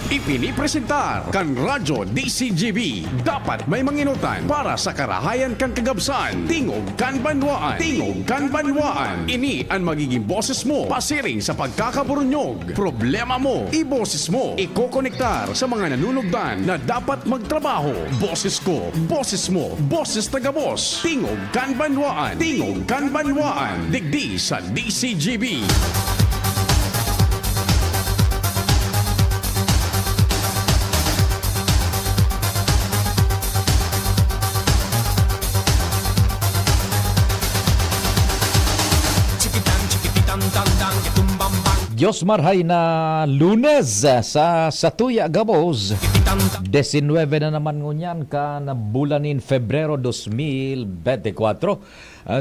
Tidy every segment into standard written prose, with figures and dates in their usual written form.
Ipinipresentar kan Radyo DCGB. Dapat may manginutan para sa karahayan kan kagabsan. Tingog kan banwaan. Tingog kan banwaan. Ini ang magiging boses mo pasiring sa pagkakaburunyog. Problema mo, iboses mo. Ikokonektar sa mga nanunugdan na dapat magtrabaho. Boses ko, boses mo, boses tagabos. Tingog kan banwaan. Tingog kan banwaan. Digdi sa DCGB. Diyos marhay na Lunes sa Satuya Gabos. 19 na naman ngunyan ka na bulanin Febrero 2024.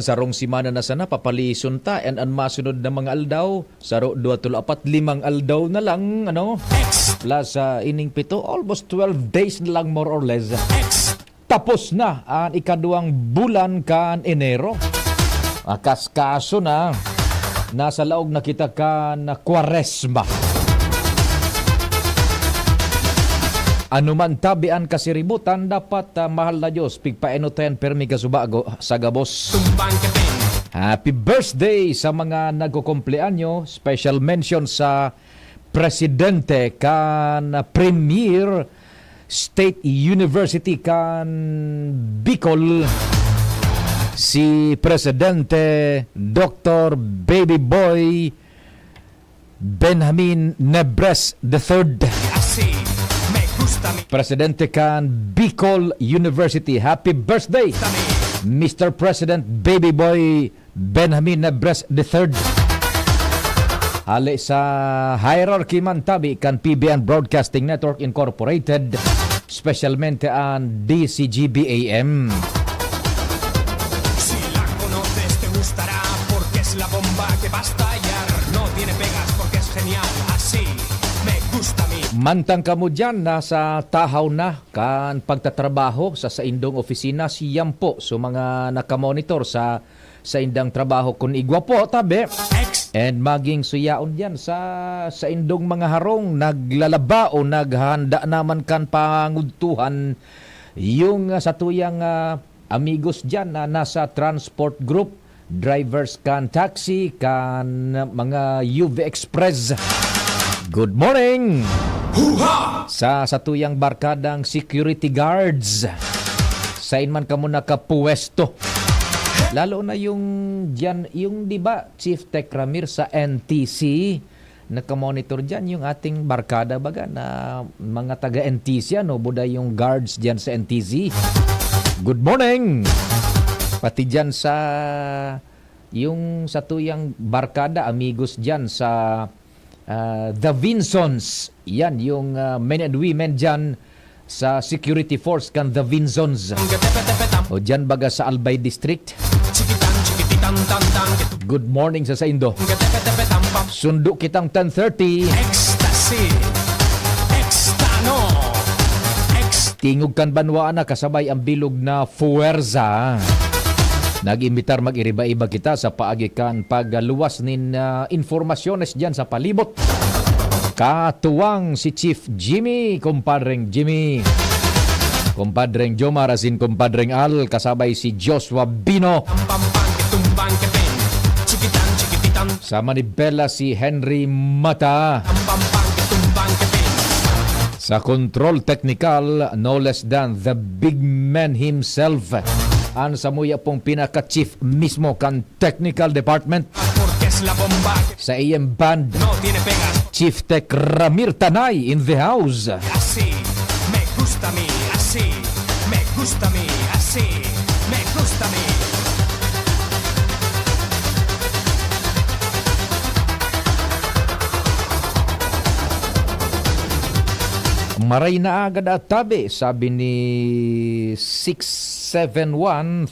Sarong simana na sana papalisunta and ang masunod na mga aldaw saro 2-4-5 aldaw na lang plus ining pito almost 12 days na lang more or less. Tapos na ang ikaduang bulan kan Enero. Kaskaso na nasa laog na kita ka na Kwaresma. Ano man tabian kasiributan, dapat mahal na Diyos, pigpaenoten permi kasubago sa gabos. Happy birthday sa mga nagkukumpleanyo. Special mention sa Presidente kan Premier State University kan Bicol, si Presidente Dr. Baby Boy Benjamin Nebres III. Presidente kan Bicol University. Happy birthday, Mr. President Baby Boy Benjamin Nebres III. Hali sa hierarchy man tabi kan PBN Broadcasting Network Incorporated, specialmente ang DCGB-AM. La bomba que va a estallar no tiene pegas porque es genial, así me gusta a mí. Mantang kamo dyan, nasa tahaw na kan pagtatrabaho sa indong opisina, siyam po so mga nakamonitor sa indang trabaho kun igwa po tabi. And maging suyaon dyan sa indong mga harong naglalaba o naghanda naman kan pangudtuhan yung sa tuyang amigos dyan na nasa transport group, drivers kan taxi kan mga UV Express. Good morning. Huha! Sa tuyang barkadang security guards, sain man kamo nakapuwesto. Lalo na yung diyan, yung di ba Chief Tech Ramir sa NTC, nakamonitor diyan yung ating barkada baga na mga taga NTC buday yung guards diyan sa NTC. Good morning. Pati dyan sa yung sa tuyang barkada, amigos dyan sa The Vinsons. Yan, yung men and women dyan sa security force kan The Vinsons. O dyan baga sa Albay District. Good morning sa Indo. Sundo kitang 10:30. Ecstasy. Extano. Tingog kan banwaan na kasabay ang bilog na fuwerza. Nag-imbitar mag-iriba-iba kita sa paagikan pagluwas nin informasyones dyan sa palibot. Katuwang si Chief Jimmy, kumpadreng Jimmy, kumpadreng Jomar, asin kumpadreng Al, kasabay si Joshua Bino. Sama ni Bella si Henry Mata. Sa control technical, no less than the big man himself. Ang samuya pong pinaka-chief mismo kan technical department. Sa AM band, Chief Tech Ramir Tanay in the house. Así me gusta a mí, así me gusta a mí, así me gusta a mí. Maray na agad at tabi, sabi ni 6713671.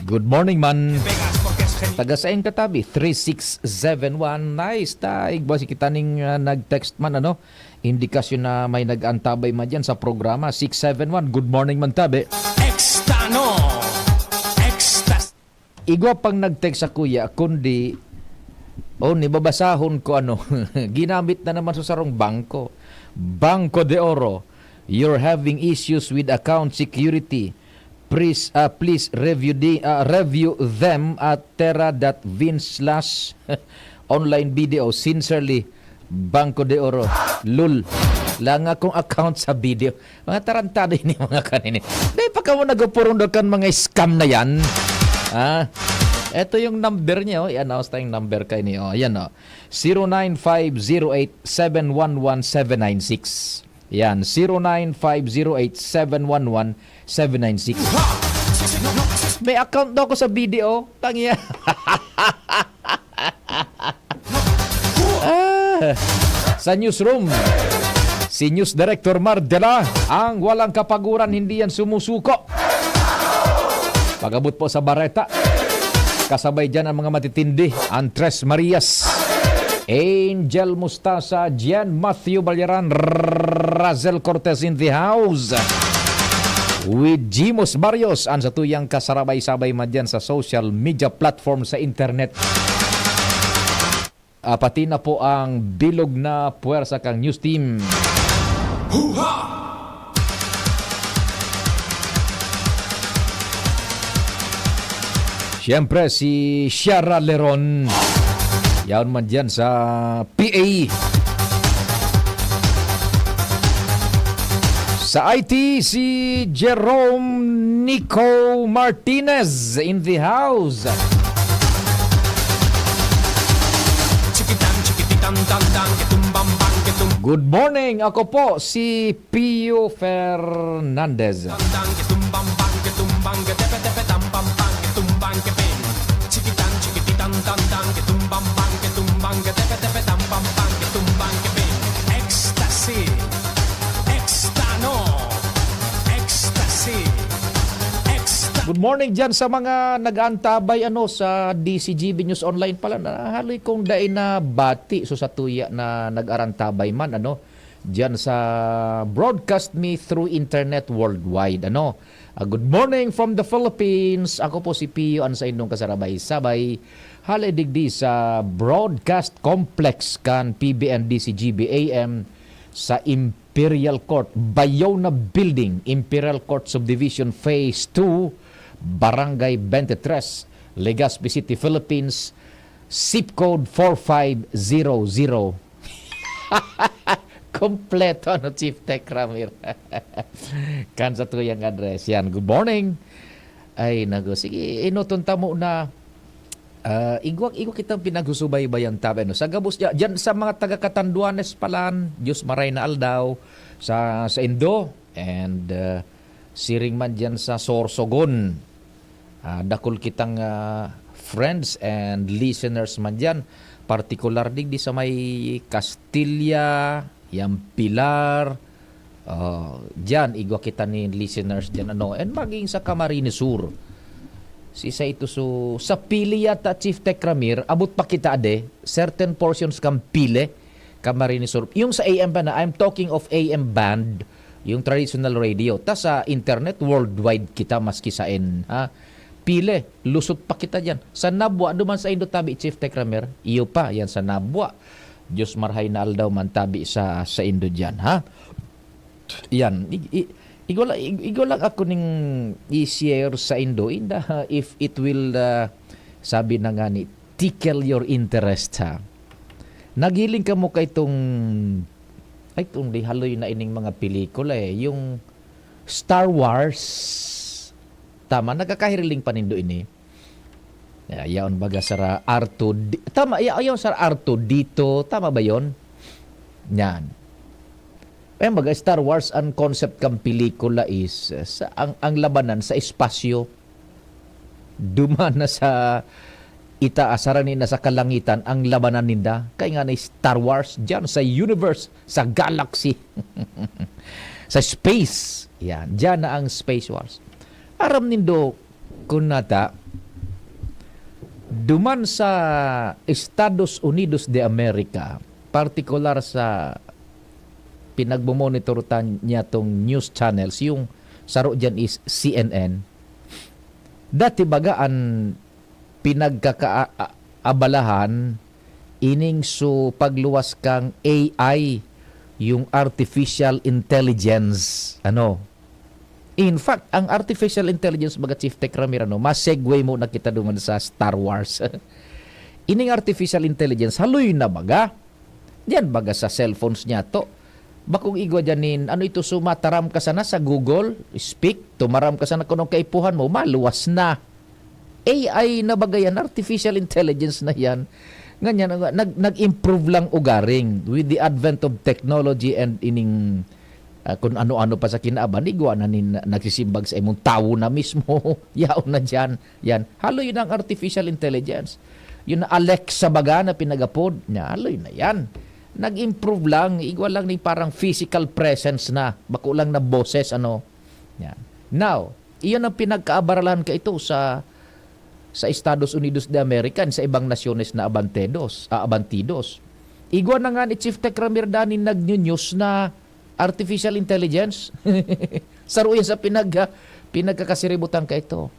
Good morning man. Taga sa katabi 3671. Nice taig ba si kita ning nag-text man indikasyon na may nag-antabay man dyan sa programa. 671. Good morning man tabi. Extano. Igwa pang nag-text sa kuya kundi Oh, nibabasahon ko ano. Ginamit na naman sa sarong bangko. Banco de Oro, you're having issues with account security. Please review them at terra.vin/online video. Sincerely, Banco de Oro. Lul. Lang akong account sa video. Mga tarantado ini mga kanini. Dahil pa ka mo nagpurong kan mga scam na yan. Ito yung number niya. I-announce tayong number kayo niyo. Ayan o. 09508711796. Yan. 09508711796. May account daw ko sa video. Tangya. Sa newsroom, si News Director Mardela, ang walang kapaguran, hindi yan sumusuko. Pagabot po sa Bareta, kasabay dyan ang mga matitindi, Andres Marias, Angel Mustasa, Gian Matthew Balyaran, Razel Cortez in the house. With Jimos Barrios, ang satuyang kasarabay-sabay man dyan sa social media platform sa internet. Pati na po ang bilog na puwersa kang news team. Siyempre si Shara Leron. Yaon man dyan sa PA. Sa IT, si Jerome Nico Martinez in the house. Good morning, ako po si Pio Fernandez. Ecstasy, Extano, Ecstasy, Ecstasy. Good morning dyan sa mga nag-aantabay sa DCGB News Online pala. Haloy kong dain na bati so sa tuya na nag-arantabay man dyan sa broadcast me through internet worldwide. Good morning from the Philippines. Ako po si Pio sa inyong kasarabay-sabay. Halay digdi sa broadcast complex kan PBN DCGB AM sa Imperial Court, Bayona Building, Imperial Court Subdivision Phase 2, Barangay 23, Legazpi City, Philippines, zip code 4500. Kompleto Chief Tech Ramir. Kan sa tuyang address yan. Good morning. Ay sige, inutunta mo na igwag kitang pinagsusubaybayan tabi sa gabos diyan sa mga taga Catanduanes palan, Diyos maray na aldaw sa Indo and siring man diyan sa Sorsogon. Dakol kitang friends and listeners man diyan, particular di sa may Castilla, yang Pilar, diyan igwa kita ni listeners diyan and maging sa Camarines Sur. Sisa ito sa pili yata Chief Tech Ramir, abot pa kita certain portions kang pile, Camarines Sur. Yung sa AM band I'm talking of AM band, yung traditional radio. Ta sa internet, worldwide kita maski sain. Pile, lusot pa kita dyan. Sa Nabwa, duman sa Indo tabi Chief Tech Ramir, iyo pa, yan sa Nabwa. Diyos marhay na aldaw man tabi sa Indo dyan. Yan, Igo lang ako ning i-share sa Indo if it will sabi na nga ni tickle your interest Nagiling ka mo kay itong haloy na ining mga pelikula yung Star Wars. Tama, nagkakahiriling panindo ini. Yaon baga sa Arto. Tama, yaon sa Arto dito. Tama ba yon? Yan. Baga Star Wars ang concept kang pelikula is ang labanan sa espasyo. Duman na sa itaasaran na sa kalangitan ang labanan ninda. Kaya nga na Star Wars dyan sa universe, sa galaxy, sa space. Yan, dyan na ang Space Wars. Aram nindo kung nata, duman sa Estados Unidos de America, partikular sa pinagmomonitor niya tong news channels, yung saro dyan is CNN. Dati bagaan pinagkakaabalahan ining so pagluwas kang AI, yung artificial intelligence, in fact, ang artificial intelligence, mga Chief Tech Ramir, mas-segue mo na kita duman sa Star Wars. Ining artificial intelligence, haloy na baga. Diyan baga sa cellphones niya to. Bakong igwa dyanin, ito sumataram ka sana sa Google, speak, tumaram ka sana kunong kaipuhan mo, maluwas na. AI na baga yan, artificial intelligence na yan. Ganyan, nag-improve lang ugaring with the advent of technology and ining kung ano-ano pa sa kinaaban, igwa na nagsisimbag sa imong tao na mismo. Yaon na dyan. Yan. Halo yun ang artificial intelligence. Yun na Alexa baga na pinagapod. Halo yun na yan. Nag-improve lang. Igwa lang ni parang physical presence na. Bako lang na boses. Yan. Now, iyon ang pinagkaabaralan ka ito sa Estados Unidos de America, sa ibang nasyones na abantidos. Igwa na nga ni Chief Tech Ramir Dani nag-news na artificial intelligence. Saruyan sa pinagkakasiributan ka ito.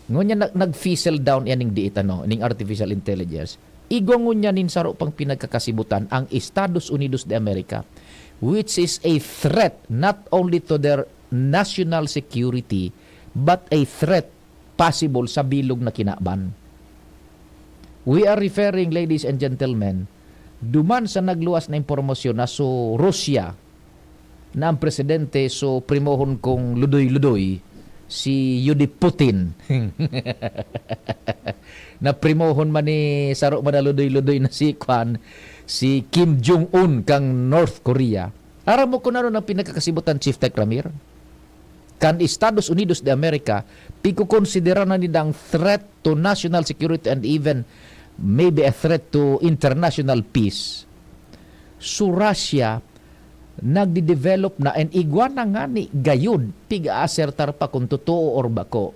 Ngunya nag-fizzle down yaning diit ning artificial intelligence. Igwa ngunya nin saro pang pinagkakasibutan ang Estados Unidos de America, which is a threat not only to their national security but a threat possible sa bilog na kinaban. We are referring, ladies and gentlemen, duman sa nagluwas na impormasyon na so Russia na ang presidente so primohon kong ludoy-ludoy si Yudi Putin na primohon man ni saro man na ludoy-ludoy na si Kim Jong-un kang North Korea. Aram mo ko na ron ang pinagkakasibutan, Chief Tech Ramir? Kan Estados Unidos de America pikukonsidera na nidang threat to national security and even maybe a threat to international peace. So Russia nagdi-develop na and igwa na nga ni gayud piga-asertar pa kung totoo or bako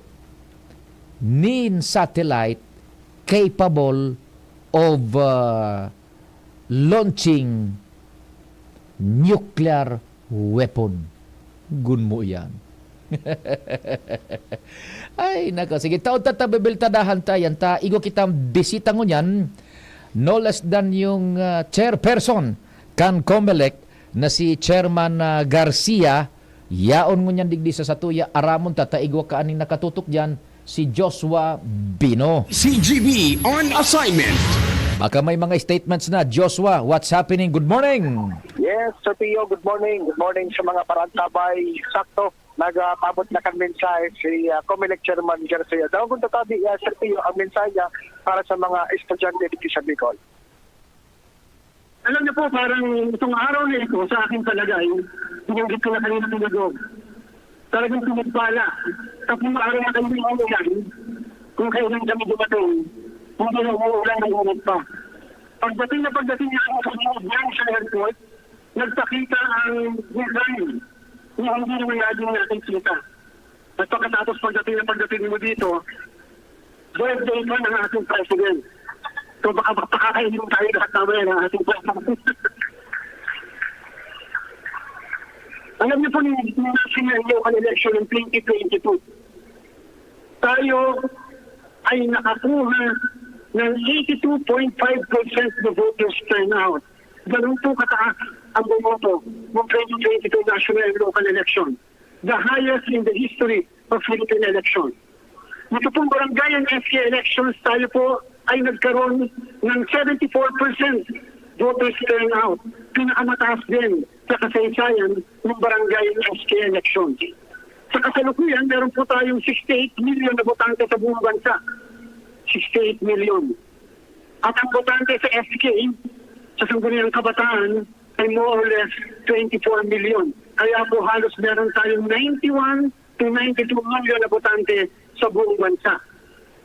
nin satellite capable of launching nuclear weapon. Gun mo yan. Ay, nako. Sige, taon tatabibiltadahan tayan ta. Igo kitang bisita mo yan. No less than yung chairperson kan COMELEC na si Chairman Garcia. Yaon mo niyan digdi sa satuya. Aramon tataigwa ka aning nakatutok dyan si Joshua Bino. CGB on assignment. Baka may mga statements na. Joshua, what's happening? Good morning. Yes, Sir Pio, good morning. Good morning sa mga parantabay. Sakto, nagpabot na kang mensahe si COMELEC Chairman Garcia. Daw kung tatabi, Sir Pio, ang mensahe niya para sa mga estudyante dito sa Bicol. Alam niyo po, parang itong araw na ito, sa aking palagay, binanggit ko na kanina pinagog. Talagang pinagpala. Tapos yung araw na kami umulan, kung kailan kami dumating, hindi na umuulan ng ulit pa. Pagdating niya ang kanina sa airport, nagpakita ang design na hindi naman laging natin kita. At pagkatapos pagdating mo dito, birthday pa ng ating president. So baka pakakainin tayo lahat naman ng ating president. Alam niyo po yung national local election ng 2022, tayo ay nakakuha ng 82.5% the voters turnout. Ganun po kataas ang bumoto ng 2022 national and local election. The highest in the history of Philippine election. Dito pong barangay and SK elections, tayo po ay nagkaroon ng 74% voters turnout. Pinakamataas din sa kasaysayan ng barangay and SK elections. Sa kasalukuyan, meron po tayong 68 million na botante sa buong bansa. 68 million. At ang botante sa SK, sa Sangguniang Kabataan, ay more or less 24 million. Kaya po halos meron tayong 91 to 92 million na botante sa buong bansa.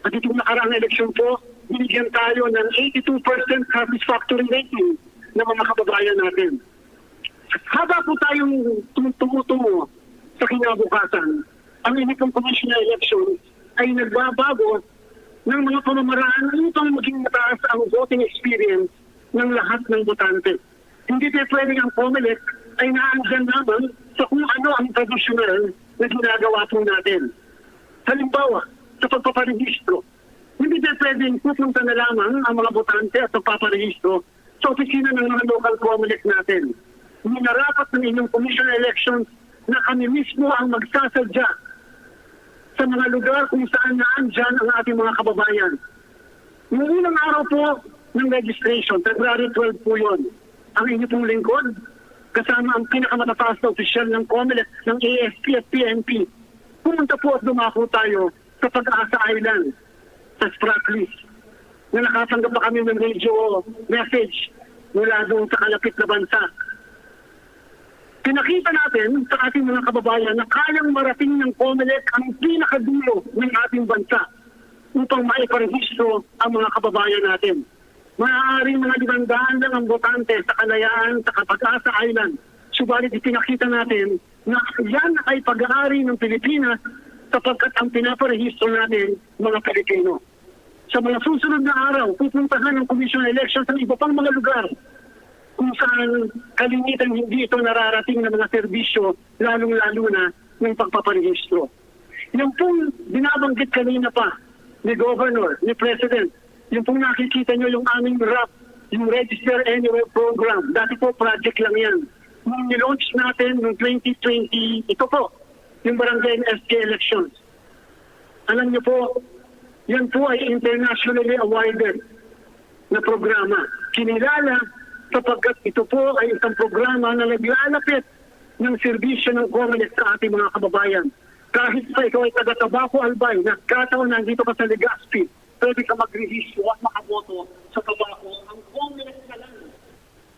At itong nakaraang eleksyon po, binigyan tayo ng 82% satisfactory rating ng mga kababayan natin. Haba po tayong tumutungo sa kinabukasan, ang inikong commissioner election ay nagbabago ng mga pamamaraan upang maging mataas ang voting experience ng lahat ng botante. Hindi tayo pwedeng ang COMELEC ay naandyan naman sa kung ano ang tradisyonal na ginagawa po natin. Halimbawa, sa pagpaparehistro, Hindi na pwedeng pupunta na lamang ang mga botante at magpaparehistro sa opisina ng mga local COMELEC natin. Minarapat ng inyong Commission on Elections na kami mismo ang magsasadya sa mga lugar kung saan naandyan ang ating mga kababayan. Noong unang araw po ng registration, February 12 po yun, ang inyo pong lingkod, kasama ang pinakamatataas na opisyal ng COMELEC, ng AFP at PNP, pumunta po at dumako tayo sa Pag-asa Island, sa Spratlys, na nakatanggap pa kami ng radio message mula doon sa kalapit na bansa. Pinakita natin sa ating mga kababayan na kayang marating ng COMELEC ang pinakadulo ng ating bansa upang maiparehistro ang mga kababayan natin. Maaaring mga 500 lang ang botante sa Kalayaan, sa Pag-asa Island. Subalit ipinakita natin na yan ay pag-aari ng Pilipinas sapagkat ang pinaparehistro natin mga Pilipino. Sa mga susunod na araw, pupuntahan ng Commission on Elections sa iba pang mga lugar kung saan kalimitan hindi ito nararating ng mga serbisyo, lalong-lalo na ng pagpaparehistro. Yung pong binabanggit kanina pa ni Governor, ni President, yung pong nakikita nyo yung aming RAP, yung Register Anywhere Program, dati po project lang yan. Nung nilaunch natin noong 2020, ito po, yung Barangay SK Elections. Alam nyo po, yan po ay internationally awarded na programa. Kinilala sapagkat ito po ay isang programa na naglalapit ng serbisyo ng COMELEC sa ating mga kababayan. Kahit pa ikaw ay taga-Tabaco Albay, nagkataon nandito ka sa Legazpi, pwede ka mag-rehistro at makaboto sa Tabaco. Ang COMELEC na lang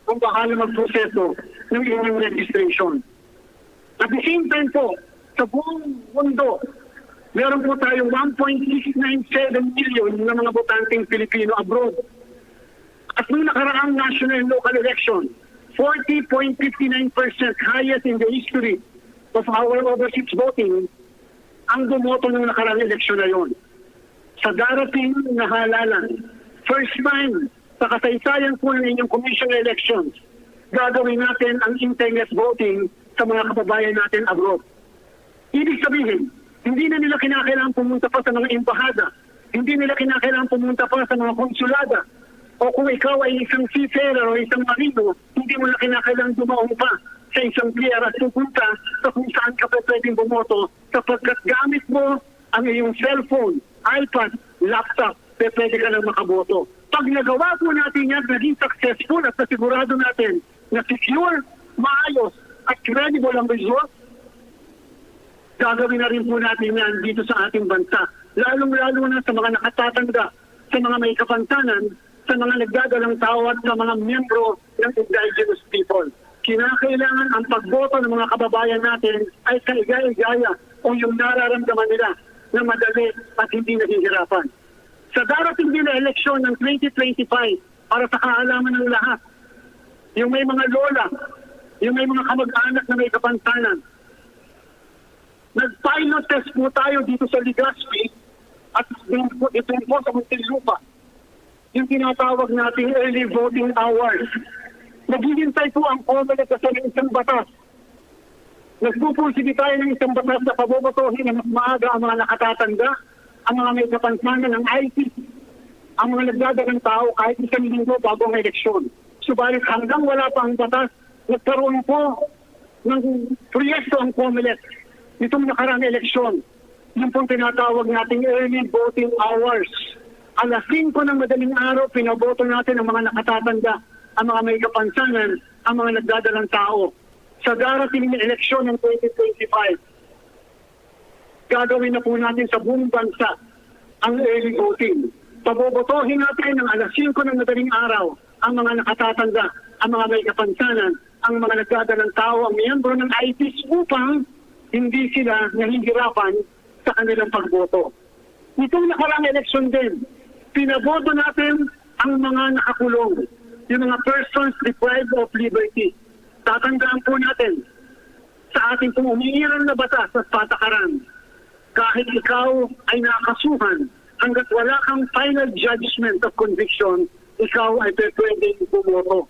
kung bahala mag-proseso ng inyong registration. At the same time po, sa buong mundo, meron po tayong 1.697 million na mga botanteng Pilipino abroad. At nung nakaraang national and local election, 40.59%, highest in the history of our overseas voting, ang bumoto ng nakaraang eleksyon na yon. Sa darating na halalan, first time sa kasaysayan po ng inyong Commission on Elections, gagawin natin ang internet voting sa mga kababayan natin abroad. Ibig sabihin, hindi na nila kinakailangan pumunta pa sa mga embahada. Hindi nila kinakailangan pumunta pa sa mga konsulada. O kung ikaw ay isang seafarer o isang marino, hindi mo na kinakailangan dumaong pa sa isang pier at pupunta sa kung saan ka pwedeng bumoto sapagkat gamit mo ang iyong cellphone, iPad, laptop, pwede ka lang makaboto. Pag nagawa po natin yan, naging successful at nasigurado natin na secure, maayos at credible ang result, gagawin na rin po natin yan dito sa ating bansa. Lalong-lalo na sa mga nakatatanda, sa mga may kapansanan, sa mga nagdadalang tao at sa mga miyembro ng indigenous people. Kinakailangan ang pagboto ng mga kababayan natin ay kaigaya-igaya o yung nararamdaman nila na madali at hindi nahihirapan. Sa darating din na eleksyon ng 2025, para sa kaalaman ng lahat, yung may mga lola, yung may mga kamag-anak na may kapansanan, nag-pilot test po tayo dito sa Legazpi at ito po sa Muntinlupa. Yung tinatawag nating early voting hours. Naghihintay po ang COMELEC sa isang batas. Nagpupursige tayo ng isang batas na pabobotohin na mas maaga ang mga nakatatanda, ang mga may kapansanan ng IT, ang mga nagdadagang tao kahit isang linggo bago ang eleksyon. Subalit hanggang wala pa ang batas, nagkaroon po ng proyekto ang COMELEC nitong nakaraang eleksyon. Yung pong tinatawag nating early voting hours. Alas 5 ng madaling araw, pinaboto natin ang mga nakatatanda, ang mga may kapansanan, ang mga nagdadalang tao. Sa darating na eleksyon ng 2025, gagawin na po natin sa buong bansa ang early voting. Pabobotohin natin ng alas 5 ng madaling araw ang mga nakatatanda, ang mga may kapansanan, ang mga nagdadalang tao, ang miyembro ng ITs upang hindi sila nahihirapan sa kanilang pagboto. Itong nakaraang eleksyon din, pinaboto natin ang mga nakakulong, yung mga persons deprived of liberty. Tatandaan po natin sa ating pong umiiral na batas at patakaran, kahit ikaw ay nakasuhan, hanggat wala kang final judgment of conviction, ikaw ay pwedeng bumoto.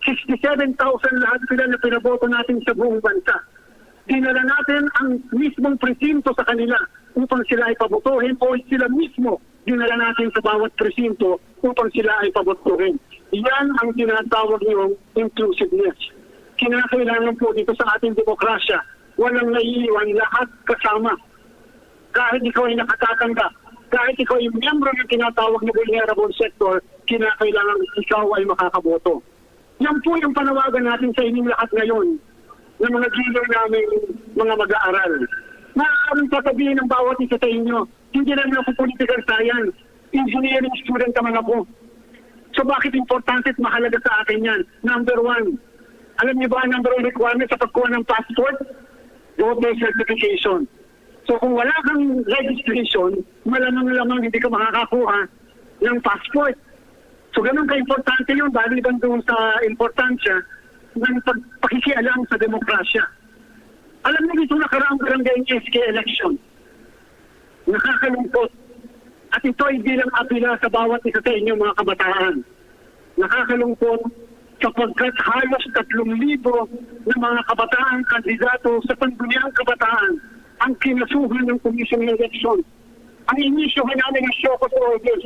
67,000 lahat sila na pinaboto natin sa buong bansa. Dinala natin ang mismong presinto sa kanila upang sila ay pabotohin o sila mismo dinala natin sa bawat presinto upang sila ay pabotohin. Yan ang tinatawag niyong inclusiveness. Kinakailangan po dito sa ating demokrasya, walang naiiwan, lahat kasama. Kahit ikaw ay nakatatanda, kahit ikaw ay miyembro ng tinatawag na vulnerable sector, kinakailangan ikaw ay makakaboto. Yan po yung panawagan natin sa inyong lahat ngayon ng mga dealer namin, mga mag-aaral. Maaaring sasabihin ng bawat isa sa inyo, hindi lang ako political science, engineering student naman ako. So bakit importante at mahalaga sa akin yan? Number one, alam niyo ba ang number one requirement sa pagkuha ng passport? Voter certification. So kung wala kang registration, malamang hindi ka makakakuha ng passport. So ganun ka-importante yun, baliban doon sa importansya ng pakikialam sa demokrasya. Alam niyo dito nakaraang barangay SK election. Nakakalungkot. At ito ay bilang apela sa bawat isa sa inyo mga kabataan. Nakakalungkot sapagkat halos 3,000 na mga kabataan kandidato sa pangduniang kabataan ang kinasuhan ng Commission ng Election. Ang inisyohan namin ng show cause orders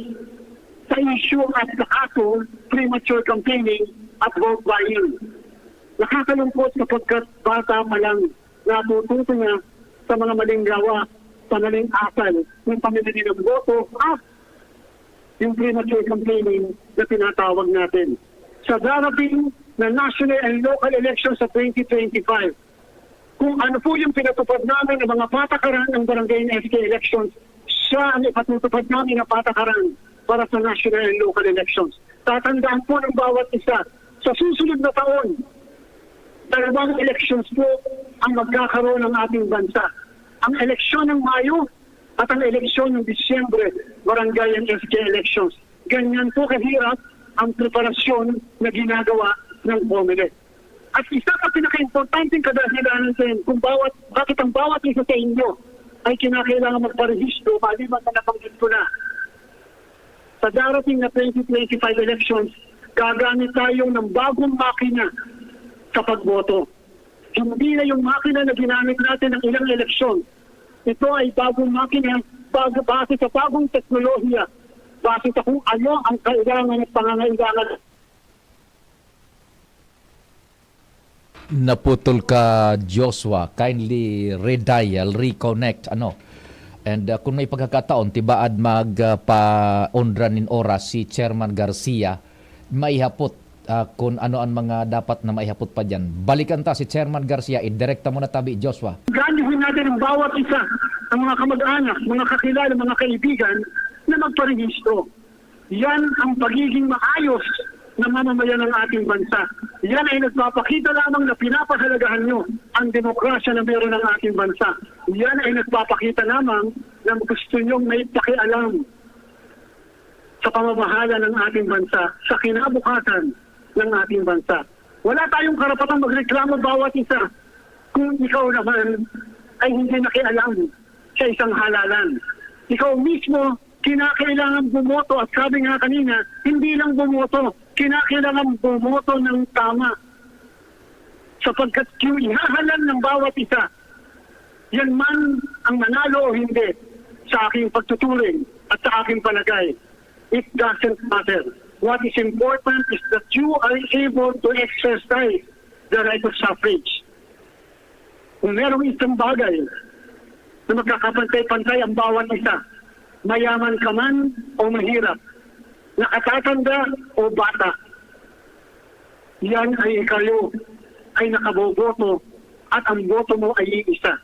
sa issue at kaso, premature campaigning at vote buying. Nakakalungkot sapagkat bata pa lang natututo niya sa mga maling gawa, sa maling asal ng pamilya ng boto at yung premature campaigning na tinatawag natin. Sa darating na national and local elections sa 2025, kung ano po yung pinatupad namin ng mga patakaran ng barangay and SK elections, siya ang ipatutupad namin na patakaran para sa national and local elections. Tatandaan po ng bawat isa, sa susunod na taon, 2 elections po ang magkakaroon ng ating bansa. Ang eleksyon ng Mayo at ang eleksyon ng Disyembre, barangay and SK elections. Ganyan po kahirap ang preparasyon na ginagawa ng COMELEC. At isa sa pinaka-importanting kadahilanan natin kung bakit ang bawat isa sa inyo ay kinakailangan magparehistro, maliban na nabanggit ko na. Sa darating na 2025 elections, gagamit tayo ng bagong makina sa pagboto. Hindi na yung makina na ginamit natin ng ilang eleksyon. Ito ay bagong makina, base sa bagong teknolohiya, base sa kung ano ang kailangan at pangangailangan. Naputol ka, Joshua. Kindly redial, reconnect. And kung may pagkakataon, tibaad magpa-ondran in oras si Chairman Garcia, maihapot kung ano ang mga dapat na maihapot pa dyan. Balikan ta si Chairman Garcia, idirekta mo na tabi, Joshua. Ganahin natin ang bawat isa, ang mga kamag-anak, mga kakilala, mga kaibigan na magparehistro. Yan ang pagiging maayos na mamamayan ng ating bansa. Yan ay nagpapakita lamang na pinapahalagahan nyo ang demokrasya na meron ng ating bansa. Yan ay nagpapakita lamang na gusto nyong may pakialam sa pamamahala ng ating bansa, sa kinabukasan ng ating bansa. Wala tayong karapatang magreklamo bawat isa kung ikaw naman ay hindi nakialam sa isang halalan. Ikaw mismo kinakailangan bumoto at sabi nga kanina, hindi lang bumoto, kinakailangan bumoto ng tama. Sapagkat yung ihahalal ng bawat isa, yan man ang manalo o hindi sa aking pagtuturing at sa aking palagay. It doesn't matter. What is important is that you are able to exercise the right of suffrage. Kung merong isang bagay na magkakapantay-pantay ang bawat isa, mayaman ka man o mahirap, nakatatanda o bata, yan ay kayo ay nakaboboto at ang boto mo ay iisa.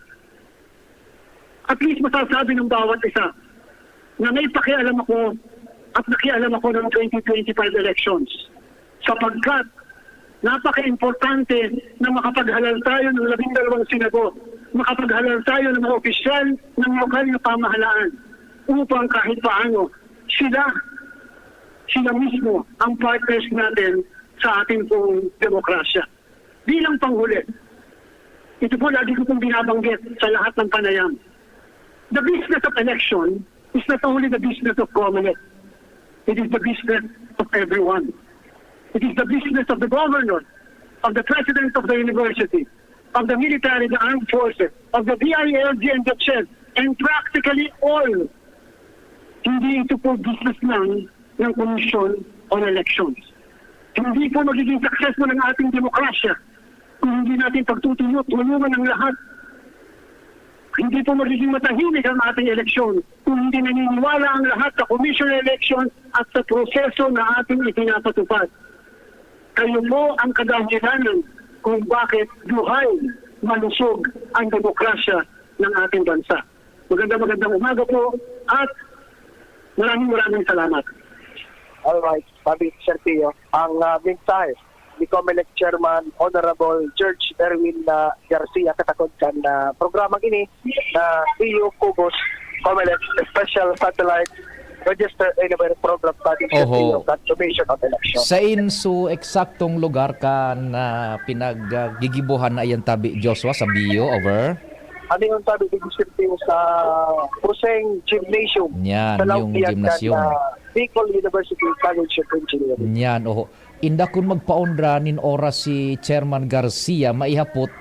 At least masasabi ng bawat isa na may pakialam ako at nakialam ako ng 2025 elections sapagkat napaka-importante na makapaghalal tayo ng 12 senador, makapaghalal tayo ng mga opisyal ng lokal na pamahalaan upang kahit paano sila mismo ang partners natin sa ating pong demokrasya. Bilang panghuli, ito po lagi ko pong binabanggit sa lahat ng panayam. The business of election is not only the business of COMELEC. It is the business of everyone. It is the business of the governor, of the president of the university, of the military, the armed forces, of the DILG and the CHED, and practically all Hindi ito po business lang ng Commission on Elections. Hindi po magiging successful ang ating demokrasya kung hindi natin pagtutulungan ng lahat. Hindi po magiging matahimik ang ating eleksyon kung hindi naniniwala ang lahat sa Commission on Elections at sa proseso na ating ipinapatupad. Kayo po ang kadahilanan kung bakit buhay, malusog ang demokrasya ng ating bansa. Magandang umaga po at maraming salamat. Alright, sabi Sir Pio, ang mensahe ni COMELEC Chairman Honorable George Erwin Garcia katakod kan programang ini na Pio Cubos COMELEC Special Satellite Register Anywhere Program Study Sir Pio Commission on Election. Sa inso eksaktong lugar ka na pinaggigibuhan na iyan tabi Joshua sa Bio, over? Ano yung sabi ni Sir Pio sa Puseng Gymnasium? Yan, sa yung gymnasium. Bicol University College of Engineering. Yan, oho. Inda kun magpaundra nin oras si Chairman Garcia, maihapot,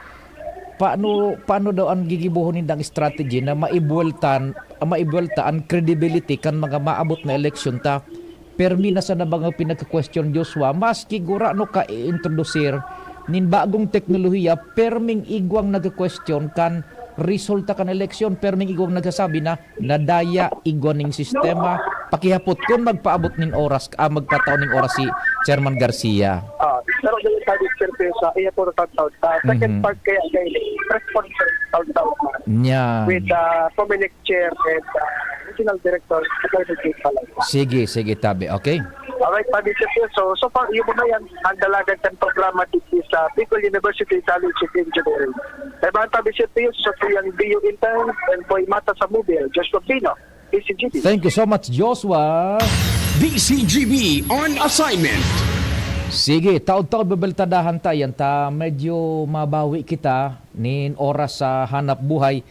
paano daw ang gigibuhon nindang strategy na maibuelta ang credibility kan mga maabot na eleksyon ta. Permi na sa nabang pinagka-question Joshua, maski gura no ka i-introducer nin bagong teknolohiya, perming igwang nag-question kan resulta kan eleksyon, perming igwang nagsasabi na nadaya igwan ning sistema. Pakihapot kung magpaabot nin oras, magpataon ning oras si Chairman Garcia. Pero yung sabi Sir Pio sa iya po taon-taon. Second part kaya response taon-taon Yan. with COMELEC Chair and Regional Director Attorney Jake Palay. Sige, tabi. Okay? Alright, sabi Sir Pio. So far, yun na yan ang dalagan ng programa dito sa Bicol University College of Engineering. Diba, sabi Sir Pio, sa tuyang BU intern and Boy Mata sa Mobile, Joshua Pino, DCGB. Thank you so much, Joshua. DCGB on assignment. Sige, taod-taod babeltadahan tayan ta medyo mabawi kita nin oras sa hanap buhay.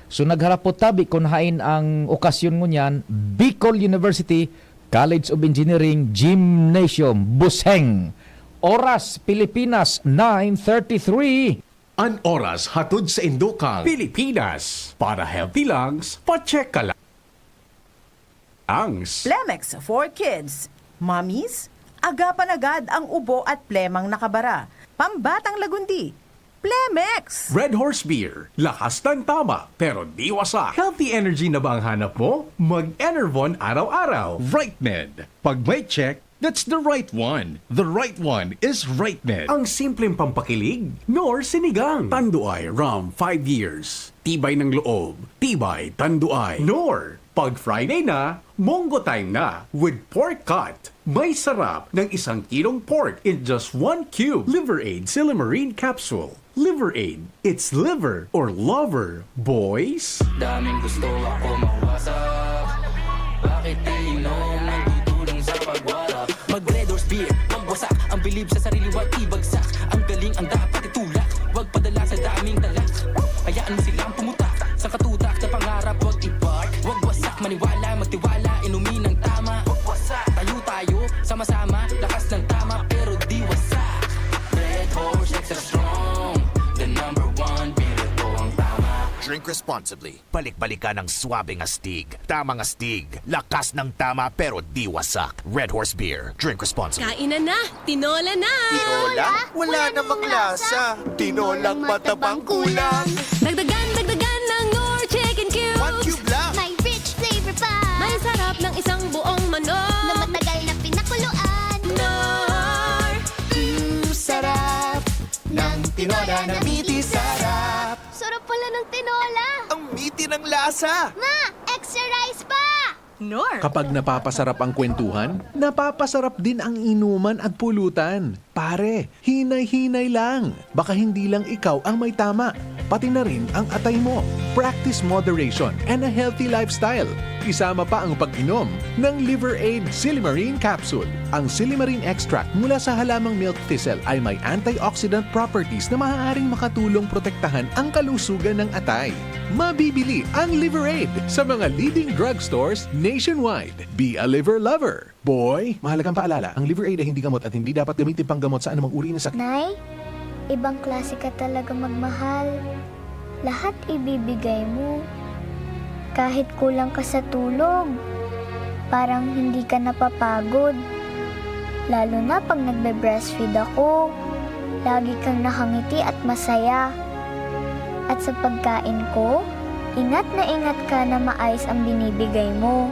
So nagharapot tabi kung hain ang okasyon mo niyan, Bicol University College of Engineering Gymnasium, Buseng. Oras, Pilipinas, 9:33. An oras hatod sa Indokal, Pilipinas. Para healthy lungs, pa-check ka lang. Lungs. Plemex for Kids. Mommies, agapan agad ang ubo at plemang nakabara. Pambatang lagundi. Plemex! Red Horse Beer. Lakas ng tama, pero di wasak. Healthy energy na ba ang hanap mo? Mag-Enervon araw-araw. RightMed. Pag may check, that's the right one. The right one is RightMed. Ang simpleng pampakilig, nor sinigang. Tanduay, rum, 5 years. Tibay ng loob. Tibay, Tanduay. Nor, pag Friday na, Mongo time na with pork cut. May sarap ng 1 kilong pork in just 1 cube. Liver Aid Silimarine Capsule. Liver Aid. It's liver or lover, boys. Daming gusto ako mawasak. Bakit iinom nagtutulong sa pagwarap? Mag Red Horse Beer, magwasak. Ang bilib sa sarili, wag ibagsak. Ang galing ang dapat itulak. Wag padala sa daming talak. Hayaan mo silang pumutak. Sa katutak sa pangarap, wag i-park. Wag wasak, maniwala, magtiwala. Inumin ng tama. Wag wasak, tayo, sama-sama. Lakas ng tama, pero di wasak. Red Horse, extra strong. The number one, beer ito ang tama. Drink responsibly. Balik-balikan ng swabing astig. Tamang astig. Lakas ng tama pero di wasak. Red Horse Beer. Drink responsibly. Kainan na! Tinola na! Tinola? Wala namang lasa. Tinolang matabang kulang. Dagdagan ng Nor Chicken Cubes! 1 cube lang. May rich flavor pa May sarap ng isang buong manok! na matagal na pinakuluan. Nor! Sarap ng tinola na miti sarap. Sarap pala ng tinola. Ang miti ng lasa. Ma, extra rice pa! Nor! Kapag napapasarap ang kwentuhan, napapasarap din ang inuman at pulutan. Pare, hinay-hinay lang. Baka hindi lang ikaw ang may tama. Pati na rin ang atay mo. Practice moderation and a healthy lifestyle. Isama pa ang pag-inom ng Liver Aid Silimarine Capsule. Ang Silimarine extract mula sa halamang milk thistle ay may antioxidant properties na maaaring makatulong protektahan ang kalusugan ng atay. Mabibili ang Liver Aid sa mga leading drugstores nationwide. Be a liver lover. Boy, mahalagang paalala, ang Liver Aid ay hindi gamot at hindi dapat gamitin panggamot sa anumang uri ng sakit. Nay, ibang klase ka talaga magmahal. Lahat ibibigay mo. Kahit kulang ka sa tulog. parang hindi ka napapagod. Lalo na pag nagbe-breastfeed ako. Lagi kang nakangiti at masaya. At sa pagkain ko, ingat ka na maayos ang binibigay mo.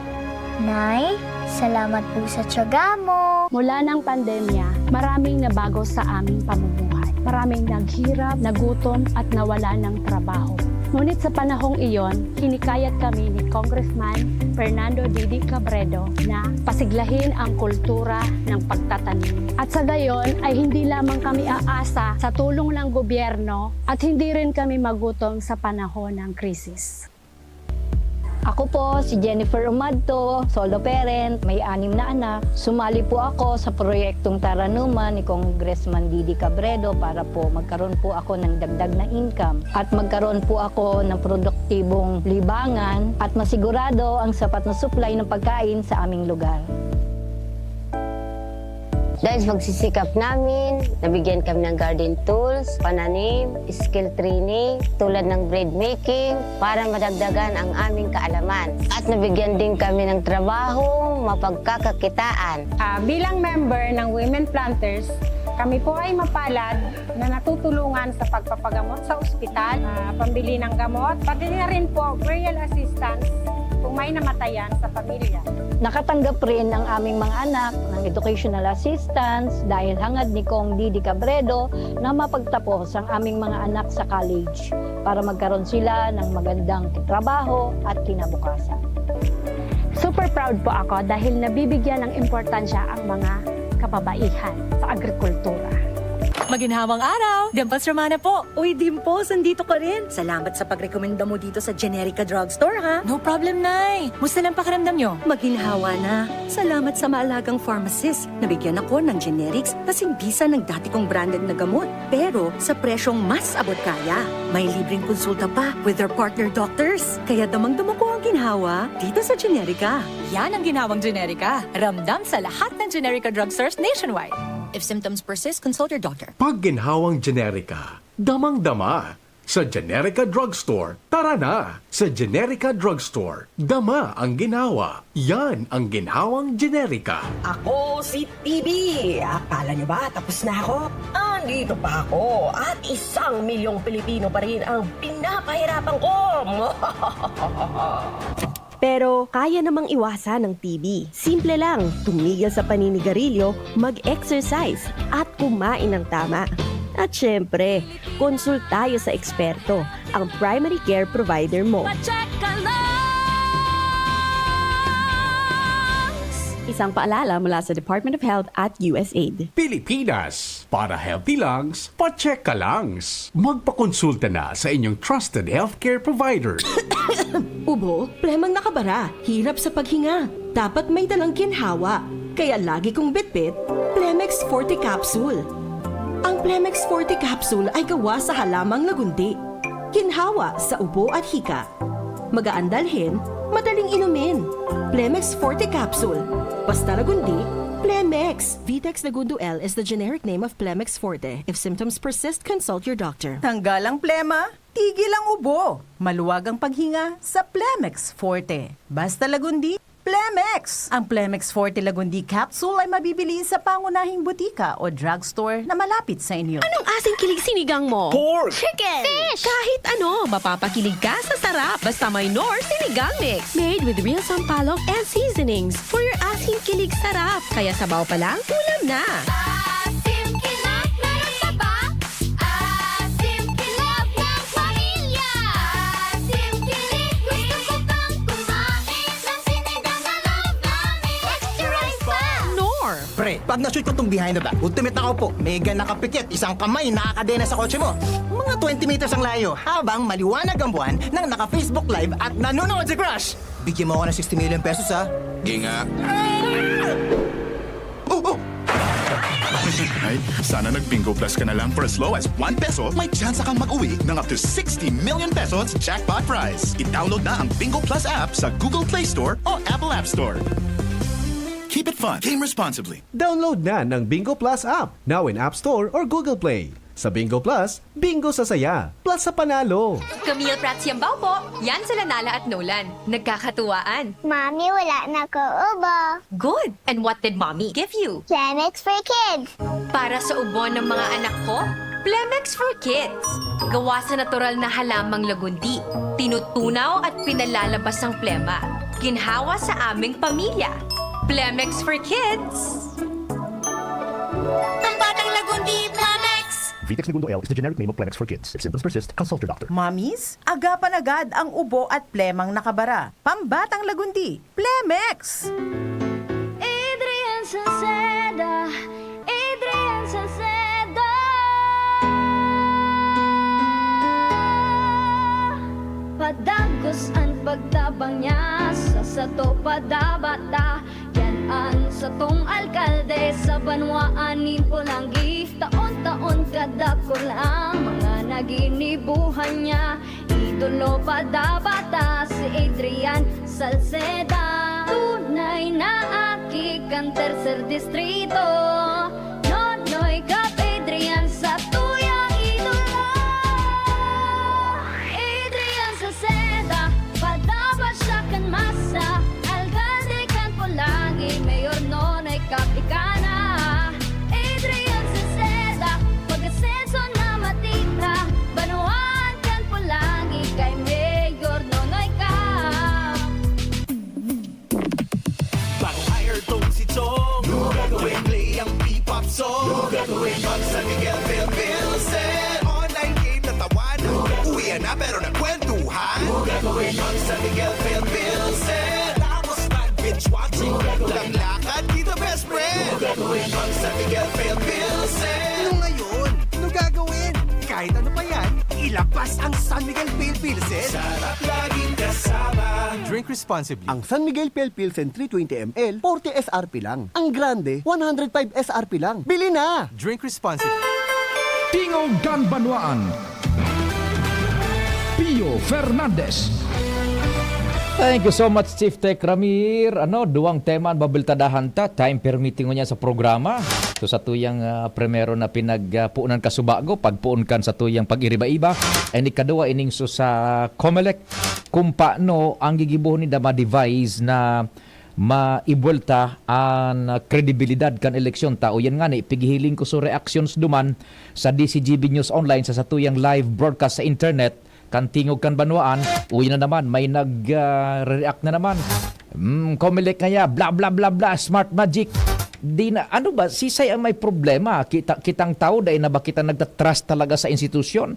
Nay, salamat po sa tiyaga mo. Mula ng pandemya, maraming nabago sa aming pamumuhay. Maraming naghirap, nagutom at nawala ng trabaho. Ngunit sa panahong iyon, hinikayat kami ni Congressman Fernando Didi Cabredo na pasiglahin ang kultura ng pagtatanim. At sa gayon ay hindi lamang kami aasa sa tulong ng gobyerno at hindi rin kami magutom sa panahon ng krisis. Ako po si Jennifer Umadto, solo parent, may 6 na anak. Sumali po ako sa proyektong Taranuman ni Congressman Didi Cabredo para po magkaroon po ako ng dagdag na income at magkaroon po ako ng produktibong libangan at masigurado ang sapat na supply ng pagkain sa aming lugar. Dahil sa pagsisikap namin, nabigyan kami ng garden tools, pananim, skill training, tulad ng bread making, para madagdagan ang aming kaalaman. At nabigyan din kami ng trabaho, mapagkakakitaan. Bilang member ng Women Planters, kami po ay mapalad na natutulungan sa pagpapagamot sa ospital, pambili ng gamot, pati na rin po burial assistance kung may namatayan sa pamilya. Nakatanggap rin ang aming mga anak ng educational assistance dahil hangad ni Kong Didi Cabredo na mapagtapos ang aming mga anak sa college para magkaroon sila ng magandang trabaho at kinabukasan. Super proud po ako dahil nabibigyan ng importansya ang mga kababaihan sa agrikultura. Maginhawang araw! Dimples Romana po. Uy, Dimples, andito ka rin. Salamat sa pagrekomenda mo dito sa Generica Drugstore, ha? No problem, Nay. Musta lang pakiramdam nyo? Maginhawa na. Salamat sa maalagang pharmacist. Nabigyan ako ng generics kasing bisa ng dati kong branded na gamot. Pero sa presyong mas abot kaya. May libreng konsulta pa with their partner doctors. Kaya damang-dama ko ang ginhawa dito sa Generica. Yan ang ginhawang Generica. Ramdam sa lahat ng Generica Drugstores nationwide. If symptoms persist, consult your doctor. Pag ginhawang Generica, damang-dama. Sa Generica Drugstore, tara na! Sa Generica Drugstore, dama ang ginawa. Yan ang ginhawang Generica. Ako si TB. Akala niyo ba tapos na ako? Andito pa ako at 1 milyong Pilipino pa rin ang pinapahirapan ko. Pero kaya namang iwasan ng TB. Simple lang, tumigil sa paninigarilyo, mag-exercise at kumain ng tama. At syempre, consult tayo sa eksperto, ang primary care provider mo. Isang paalala mula sa Department of Health at USAID. Pilipinas, para healthy lungs, pacheck ka langs. Magpakonsulta na sa inyong trusted healthcare provider. Ubo, plemang nakabara, hirap sa paghinga. Dapat may dalang ginhawa. Kaya lagi kong bitbit, Plemex Forte Capsule. Ang Plemex Forte Capsule ay gawa sa halamang lagundi. Ginhawa sa ubo at hika. Magaan dalhin, madaling inumin. Plemex Forte Capsule. Basta lagundi, Plemex. Vitex Lagundo L is the generic name of Plemex Forte. If symptoms persist, consult your doctor. Tanggal ang plema, tigil ang ubo. Maluwag ang paghinga sa Plemex Forte. Basta lagundi, Plemex. Ang Plemex Forte Lagundi Capsule ay mabibili sa pangunahing butika o drugstore na malapit sa inyo. Anong asing kilig sinigang mo? Pork! Chicken! Fish! Kahit ano, mapapakilig ka sa sarap basta may Nor Sinigang Mix. Made with real sampalok and seasonings for your asing kilig sarap. Kaya sabaw pa lang, ulam na! Pre, pag na-shoot ko itong behind the back, ultimate na po. Mega nakapikit, isang kamay nakakadena sa kotse mo. Mga 20 meters ang layo, habang maliwanag ang buwan nang naka-Facebook Live at nanonood si Crush. Bigyan mo ako ng 60 million pesos, ha? Ginga. Oh! Ay, sana nag-Bingo Plus ka na lang. For as low as 1 peso, may chance kang mag-uwi ng up to 60 million pesos jackpot prize. I-download na ang Bingo Plus app sa Google Play Store o Apple App Store. Keep it fun. Game responsibly. Download na ng Bingo Plus app, now in App Store or Google Play. Sa Bingo Plus, bingo sa saya, plus sa panalo. Camille Prats Yambaw po. Yan sila Nala at Nolan. Nagkakatuwaan. Mami, wala na ko ubo. Good. And what did Mommy give you? Plemex for kids. Para sa ubo ng mga anak ko, Plemex for Kids. Gawa sa natural na halamang lagundi. Tinutunaw at pinalalabas ang plema. Ginhawa sa aming pamilya. Plemex for Kids. Pambatang lagundi, Plemex! Vitex Segundo L is the generic name of Plemex for kids. If symptoms persist, consult your doctor. Mamis, agapan agad ang ubo at plemang nakabara. Pambatang lagundi, Plemex! Adrian Salceda, Adrian Salceda. Padagos ang pagtabang niya sa sato padabata. Yan ang satong alkalde sa banwaan ni Pulanggi. Taon-taon kadako lang mga naginibuhan niya. Idolo padabata si Adrian Salceda. Tunay na aki kang tercer distrito. Nonoy kap Adrian sa tuyang idolo. Adrian Salceda, padaba siya kan masa. Alcalde kan Pulangi, mayor nonoy kap ikana. Adrian Salceda, pag-asenso na matita. Banuan kan Pulangi, kay mayor nonoy kap. Bago hire tong si Chong, gagawin play ang P-pop song. Gagawin pag San Miguel Pilsen. Online game na tawan, uwian na pero nagkwentuhan. Gagawin pag San Miguel Pilsen. Tapos mag-binge watching, lang lakad dito best friend. Gagawin pag San Miguel Pilsen. Ano ngayon? Ano gagawin? Kahit ano pa yan, ilabas ang San Miguel Pale Pilsen. Sarap laging kasama. Drink responsibly. Ang San Miguel Pale Pilsen 320 ml, 40 SRP lang. Ang Grande, 105 SRP lang. Bili na! Drink responsibly. Tingog Ganbanwaan. Pio Fernandez. Thank you so much, Chief Tech Ramir. Duwang tema ang babiltadahan ta. Time permitting niya sa programa. So sa tuyang primero na pinagpuunan ka subago, pagpuun kan sa tuyang pag-iriba-iba. And ikaduwa ining so sa COMELEC kung paano ang gigibuhon ni Dama device na maibulta ang kredibilidad kan eleksyon tao. Yan nga ni, pigihiling ko so reactions duman sa DCGB News Online sa satuyang live broadcast sa internet kan tingog kan banwaan. Uy na naman, may nag-react na naman. COMELEC nga bla bla bla bla, smart magic. Di na, ano ba, sisay ang may problema? Kitang tao dahil na ba kita nagtatrust talaga sa institusyon?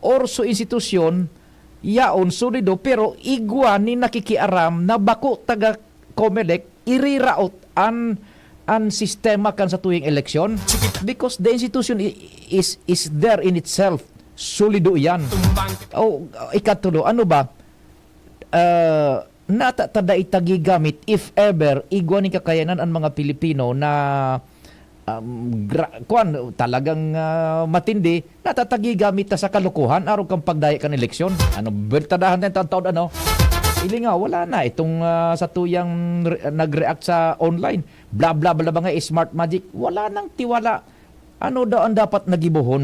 Or so institusyon, yaon solido, pero igwa ni nakikiaram na bako taga COMELEC, iriraot an sistema kan sa tuwing eleksyon? Because the institution is there in itself. Solido yan. Ikatulo, ano ba? Natatada itagi gamit if ever igwa ni kakayanan ang mga Pilipino na talagang matindi, natatagi gamit ta sa kalukuhan araw kang pagdaya kan eleksyon. Bertadahan din taon ili nga, wala na itong sa tuyang nag-react sa online. Bla bla bla ba nga smart magic. Wala nang tiwala. Ano daw ang dapat nagibuhon?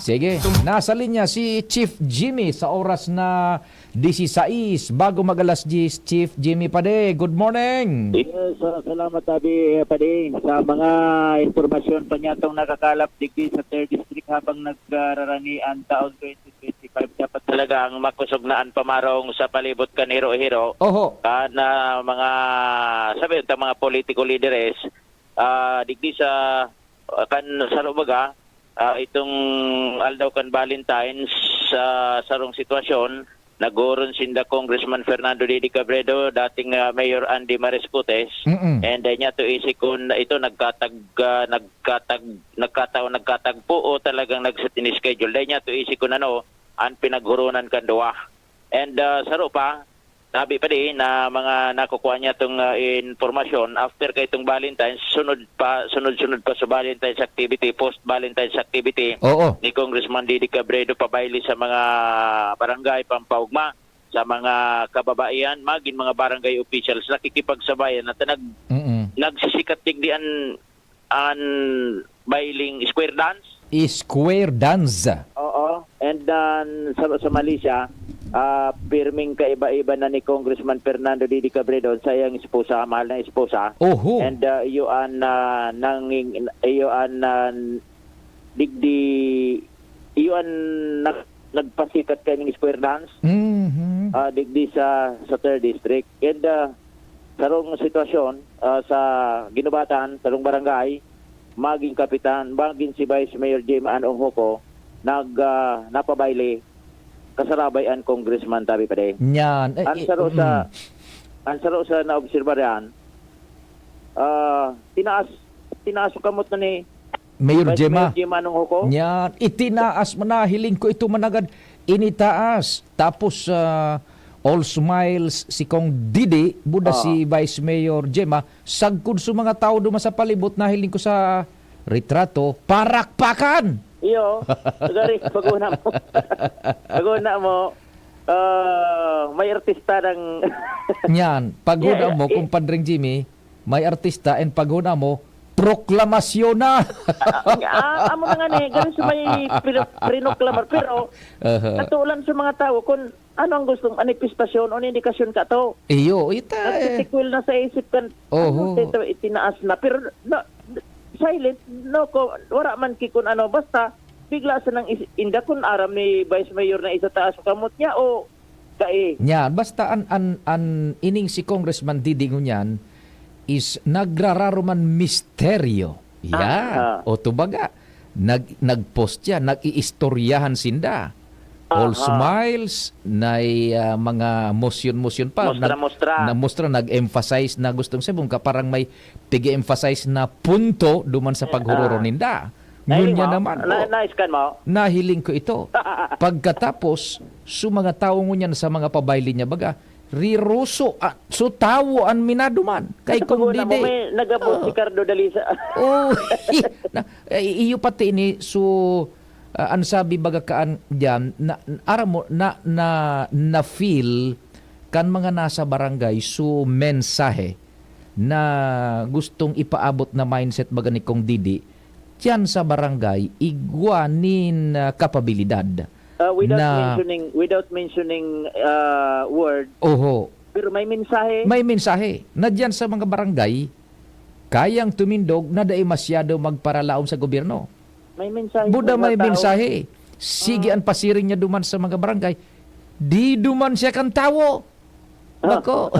Sige, nasa linya si Chief Jimmy sa oras na 16 bago mag-alas 10. Chief Jimmy Pade, good morning. Yes, salamat Tabi Pade sa mga informasyon pa niya itong nakakalap digdi sa 3rd District habang nagrarani ang taon 2025. Dapat talaga ang makusugnaan pamarong sa palibot kan hero-hero. Oho. Na mga sabi ito mga political leaders digdi sa kan sa lubaga itong aldaw kan Valentine's sa sarong sitwasyon nagoron sinda Congressman Fernando Didi Cabredo, dating Mayor Andy Mariscutes, and niya to isikon ito nagkatagpo o talagang nagsetini-schedule. Dahil niya to isikon ang pinaghurunan kan duwa. And saro pa, sabi pa din na mga nakukuha niya itong informasyon after kay itong Valentine's, sunod pa sa Valentine's activity, post-Valentine's activity ni Congressman Didi Cabredo pabayli sa mga barangay Pampaugma, sa mga kababaihan, maging mga barangay officials nakikipagsabayan at nagsisikat digdian an bailing square dance. Square dance. Oo. And then sa Malaysia, pirming kaiba-iba na ni Congressman Fernando Didi Cabredo sa iyang esposa, mahal na esposa. Oho. And iyon digdi iyon nagpasikat kay ning square dance. Digdi sa 3rd district. And sarong sitwasyon sa ginubatan, sarong barangay, maging kapitan, maging si Vice Mayor Jim Anong Hoko, napabayle kasarabay ang congressman tabi pa din. Yan. Ang saro sa naobserbahan, tinaas kamot na ni Mayor Vice Gemma. Mayor Jim Anong Hoko. Yan. Itinaas, manahiling ko ito managad. Initaas. Tapos, all smiles si Kong Didi, buda si Vice Mayor Gemma, sagkod sa mga tao duman sa palibot, nahiling ko sa retrato, parakpakan! Iyo, gari, pag-una mo. Pag-una mo, may artista ng... Yan, pag-una mo, kumpadring Jimmy, may artista, and pag-una mo, proklamasyon na! Amo na nga ni, gano'n sa may prinoklamar. Pero, natulan sa mga tao, kung ano ang gustong manifestasyon o indikasyon ka to. Iyo, ita nagtitikwil na sa isip kan, ano ito, itinaas na. Pero, no, silent, no, wala man kikun ano, basta, bigla sa nang inda kun aram ni Vice Mayor na isa taas kamot niya o kae. Yan, basta an ining si Congressman Didi ngunyan is nagrararuman misteryo. Yan. O tubaga, nagpost yan, nag-iistoryahan sinda. All smiles, na mga motion pa. Mostra, nag-emphasize na gustong sabong ka, parang may tig-emphasize na punto duman sa paghururo ninda. Ngunya naman. Na-scan mo? Nahiling ko ito. Pagkatapos, su mga tao ngunyan sa mga pabayli niya baga, riruso, so tawo an minaduman. Kay kung Didi. May nagabot si Cardo Dalisa. Iyo pati ini, so ang sabi baga kaan diyan na feel kan mga nasa barangay so mensahe na gustong ipaabot na mindset baga ni Kong Didi diyan sa barangay igwanin kapabilidad without mentioning word. Oho. Pero may mensahe. May mensahe na diyan sa mga barangay kayang tumindog na dai masyado magparalaom sa gobyerno. May mensahe. Buda may mensahe. Sige ang pasiring niya duman sa mga barangay. Di duman siya kan tawo. Nako.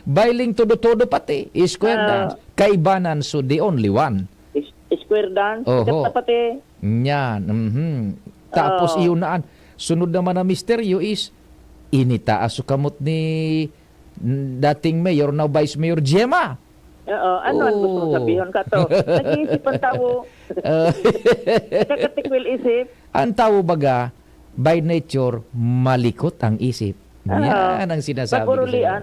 Bailing todo-todo pati. Square dance. Kaibanan so the only one. Square dance. Oho. Pati. Yan. Tapos iyon naan. Sunod naman na misteryo is initaas so kamot ni dating mayor na Vice Mayor Gemma. Ano ang gusto sabihin ka to? Nag-iisip ang tao. Kakatikwil isip. Ang tao baga, by nature, malikot ang isip. Yan ang sinasabi ko Pag-urulian.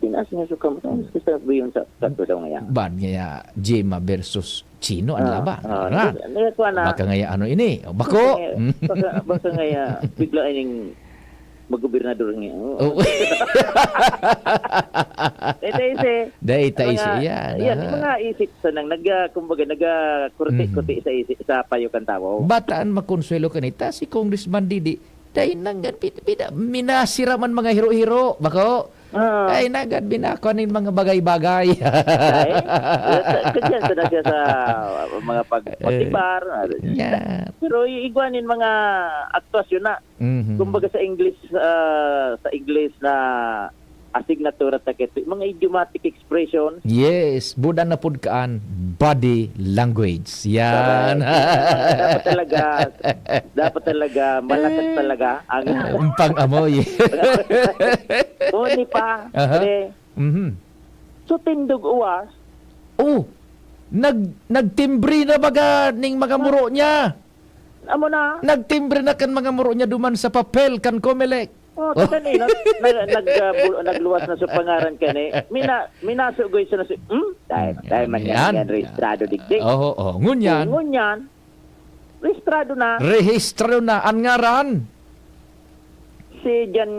Pinas niya suka mo. Ano sabihin sa kato daw ngayon? Ban ngaya, Gemma versus Chino, ang laba. Baka ngaya ano ini? Bako! Baka ngaya, bigla ining mag-gobernador niya. Dahita isi. Yan. Yan, mga isip sa nang kumbaga, kurti-kurti sa isip, sa payukan tao. Bataan makonsuelo kanita si Congressman Didi. Dahil nanggan, minasiraman mga hiro-hiro. Bako? Ay nagad, binakuanin mga bagay-bagay. Kaya sa siya sa mga pag-motibar. Pero igwanin mga aktuasyon na. Kumbaga sa English na asignatura takit, mga idiomatic expressions. Yes, buda na pud kaan body language. Yan. dapat talaga malakas talaga ang pang-amoy. Uni pa. So tindog uwas. Nagtimbre na baga ning mga muro niya. Amo na. Nagtimbre na kan mga muro niya duman sa papel kan Comelec. Kanina, nagluwas na sa pangaran kani. Minasugoy sa nasi. Dahil man yan rehistrado digdig. Ngunyan. Rehistrado na. Rehistrado na. Ang ngaran? Si Jan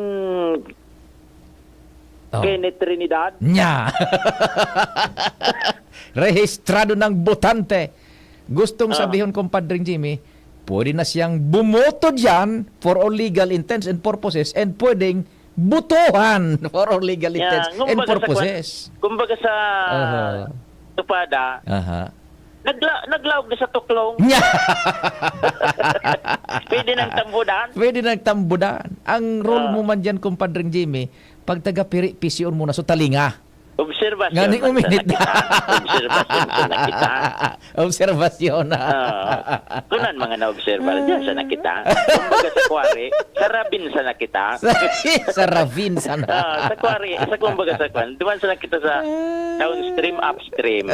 Kenneth Trinidad. Nya. Rehistrado ng botante. Gustong sabihin, Compadre Jimmy, pwede na siyang bumoto dyan for all legal intents and purposes and pwedeng butuhan for all legal intents and purposes. Kumbaga sa tupada, naglawag na sa tuklong. Pwede nang tambudan. Pwede nang tambudan. Ang role mo man dyan, Compadre Jimmy, pag taga-piri, pisyon muna so talinga. Obserbasyon. Ganing uminit na. Obserbasyon ko na kita. Obserbasyon na. Kunan mga na-obserbar dyan sa nakita. Kumbaga sa kwari, sa rabin sa nakita. Sa ravin sana. Sa kwari, sa kumbaga sa kwan. Duman sa nakita sa downstream, upstream.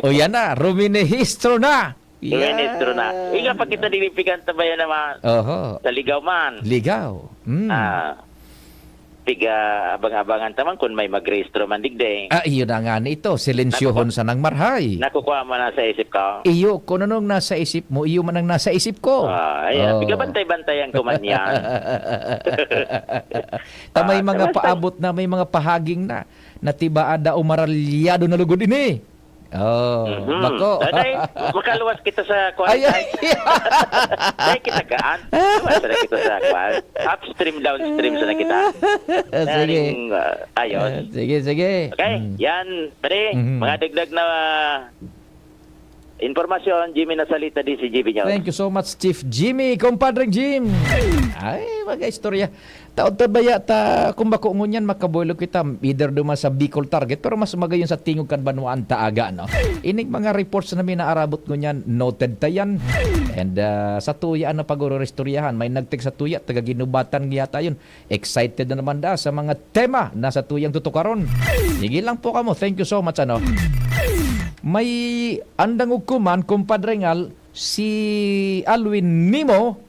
O yan na, ruminehistro na. Ministro na. Iga pa kita dilipigan tabayan naman. Sa ligaw man. Ligaw. Tiga abang-abangan taman kung may mag-rehistro man digdeng. Iyo na nga ito. Silensyohon sa nang marhay. Nakukuha mo na sa isip ko. Iyo, kung anong nasa isip mo, iyo man ang nasa isip ko. Ayan, bigla bantay-bantayan ko man yan. May mga paabot na, may mga pahaging na tibaada o maralyado na lugod ini. Bako. Day, makaluwas kita sa kwan. Day, kita gaan. Luwas na kita sa kwan. Upstream, downstream sa nakita. Sige. Ayos. Sige. Okay, yan. Pare, mga dagdag na informasyon, Jimmy Nasalita, DCGB nyo. Thank you so much, Chief Jimmy, Compadre Jim. Ay, mga istorya. Taon baya ta, kung bako ngunyan, makaboylo kita, either duman sa Bicol target, pero mas magayon sa Tingog Kanbanwaan taaga, no? Inig mga reports namin na arabot ngunyan, noted tayan. And sa tuya na pag-restoryahan, may nagtek sa tuya, taga-ginubatan giyata yun. Excited na naman da sa mga tema na sa tuyang tutukaron. Sige lang po kamo. Thank you so much, ano? May andang ukuman, Compadre Ngal, si Alwin Nimo,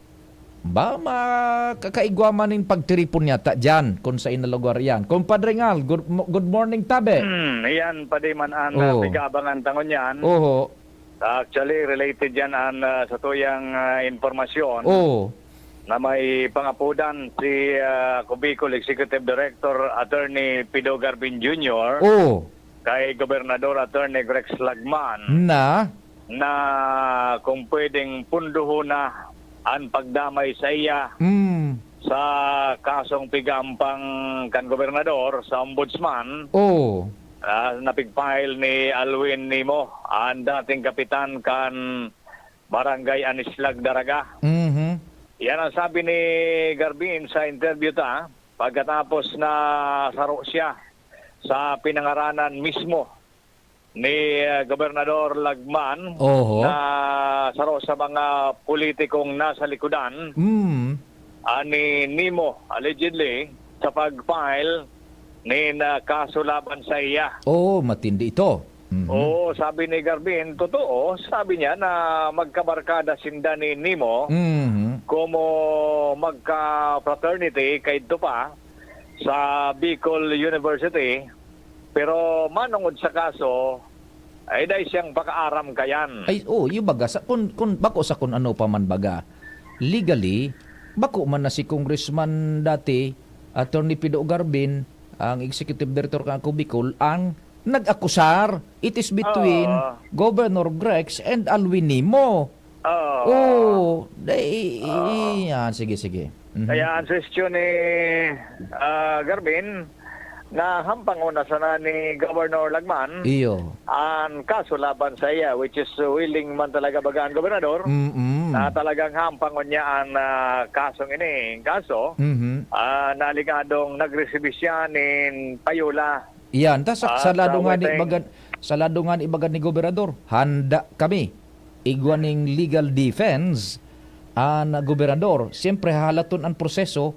ba makakaigwaman ng pagtiripon yata dyan kung sa inalugar yan. Compadre Ngal, good morning, tabe. Yan, pwede man ang pigabangan tangon yan. Actually, related yan sa tuyang informasyon. Na may pangapudan si Cubicol Executive Director Attorney Pido Garbin Jr. Kay Gobernador Attorney Grex Lagman na kung pwedeng punduho na ang pagdamay sa iya sa kasong pigampang kan Gobernador sa Ombudsman. Napigfile ni Alwin Nimo, ang dating kapitan kan Barangay Anislag Daraga. Yan ang sabi ni Garbin sa interview pagkatapos na saro siya sa pinangaranan mismo ni Gobernador Lagman na saro sa mga politikong nasa likudan ni Nimo allegedly sa pag-file ni kaso laban sa iya. Matindi ito. Sabi ni Garbin, totoo, sabi niya na magkabarkada sinda ni Nimo como magka-fraternity kay pa sa Bicol University, pero manungod sa kaso ay dahil siyang pakaaram kayan. Yung baga kung bako sa kung ano pa man baga legally bako man na si Congressman dati Attorney Pido Garbin, ang Executive Director ng Bicol, ang nag-akusar. It is between Governor Grex and Alwin Nimo. Yan, sige. Kaya ang suggestion ni Garbin na hampang una sana ni Governor Lagman ang kaso laban sa iya, which is willing man talaga baga ang Gobernador na talagang hampang niya ang kasong ini. Kaso naligadong nagresibis siya ni Payula. Yan, sa ladungan ibagad ni Gobernador, handa kami igwaning legal defense ang Gobernador. Siyempre halaton ang proseso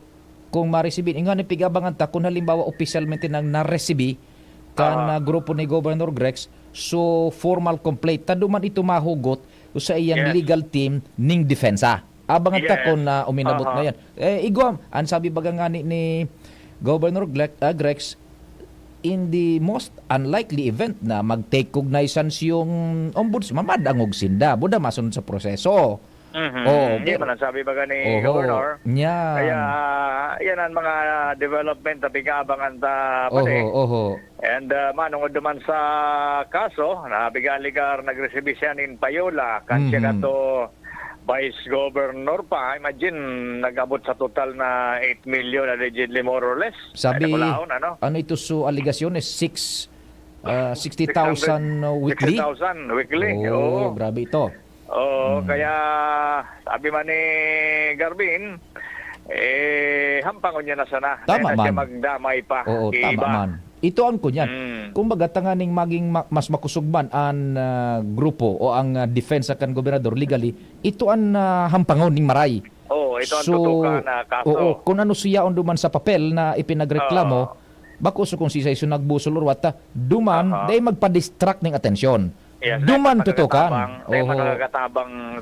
kung maresibin. Inga ni pigabangan ta kung halimbawa opisyalmente nang naresibi kan grupo ni Governor Grex, so formal complaint taduman ito mahugot sa iyang legal team ning defensa. Abangan ta kung na uminabot na yan. Igwam, ang sabi baga nga ni Governor Grex, in the most unlikely event na mag-take cognizance yung ombudsman, madangog sinda, buda masunod sa proseso. Hindi man ang sabi ba ni Governor. Yan. Kaya yan ang mga development na pinaabangan ta pa And manungod naman sa kaso, nabigaligar nagresibis siya in Payola, kansya ka to Vice Governor pa. Imagine, nag-abot sa total na 8 million allegedly more or less. Sabi, ano ito su aligasyon is 60,000 weekly? 60,000 weekly. Oh, grabe ito. Kaya sabi man ni Garbin, hampangon niya na sana. Tama man. Siya magdamay pa. Oo, tama man. Ito ang kunyan. Kumbaga tanganing maging mas makusugban ang grupo o ang defense kan gobernador legally, ito ang hampangon ning maray. Ito ang tutukan na kaso. Kung ano siyaon duman sa papel na ipinagreklamo, bako so kung sisay so nagbusol or wata, duman day magpa-distract ng atensyon. Yes, duman tutukan. Magkakatabang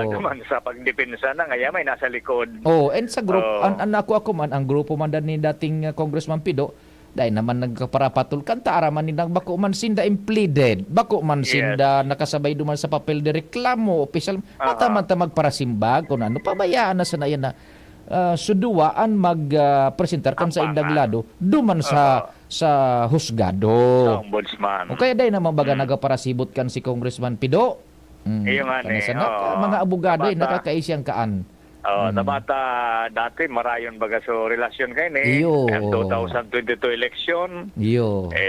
duman sa pagdepensa na ngaya may nasa likod. And sa group, ako man, ang grupo man ni dating Congressman Pido, dahil naman nagkaparapatul kanta araman ni bako man sinda impleaded, bako man sinda nakasabay duman sa papel de reklamo opisyal mata magparasimbag kung ano pabayaan na sana yan na suduaan magpresentar kan sa indang lado duman sa husgado. Ombudsman. O kaya dahil naman baga nagaparasibot kan si Congressman Pido. Iyo nga ni. Mga abogado nakakaisiyang kaan. Nabata dati marayon baga so relasyon kay ni 2022 election.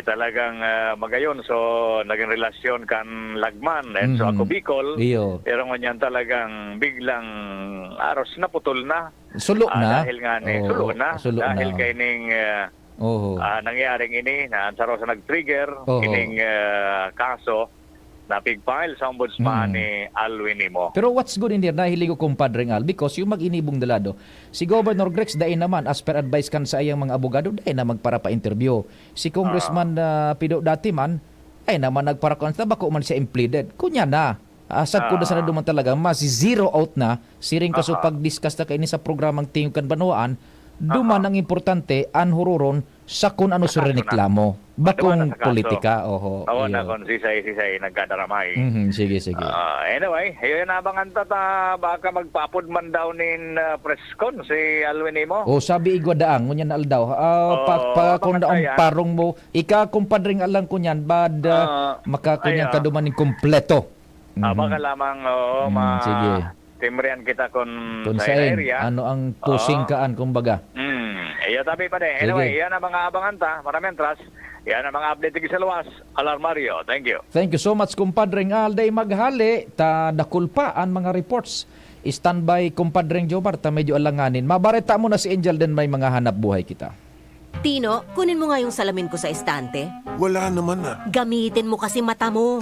Talagang magayon so naging relasyon kan Lagman and so ako Bicol. Pero nganyan talagang biglang aros na putol na. Sulo na. Dahil nga ni sulo na. Dahil kay ning nangyaring ini na sa nag-trigger kining kaso na pig-file sa ombudsman ni Alwin Imo. Pero what's good in there, dahil ko kumpadring Al, because yung mag-inibong dalado, si Governor Grex dahin naman, as per advice kan sa iyang mga abogado, dahin naman para pa-interview. Si Congressman Pido dati man, ay naman nagparakon na bako man siya impleaded. Kunya na, asad ko na sana duman talaga, mas zero out na, siring kaso pag-discuss na kayo sa programang Tingog kan Banwaan, duman ang importante, anhururon, sa kung ano sa reklamo. Bakong politika. Na kung sisay nagkadaramay. Sige. Anyway, yun nabangan baka magpapod man daw nin press con si Alwin Imo. Sabi igwadaang, ngunyan na aldaw. Kung daong parong mo, kumpadring alang kunyan, bad makakunyan kaduman ning kompleto. Baka lamang, sige. Timrian kita kun sa area. Ano ang pusing kaan, kumbaga. Tabi pa din. Anyway, yan ang mga abangan ta. Maraming trust. Yan ang mga update sa luwas. Alarmario. Thank you. Thank you so much, kumpadring Alday maghali. Dakul pa ang mga reports. Standby, kumpadring Jomar. Medyo alanganin. Mabareta mo na si Angel din may mga hanap buhay kita. Tino, kunin mo nga yung salamin ko sa estante. Wala naman na. Gamitin mo kasi mata mo.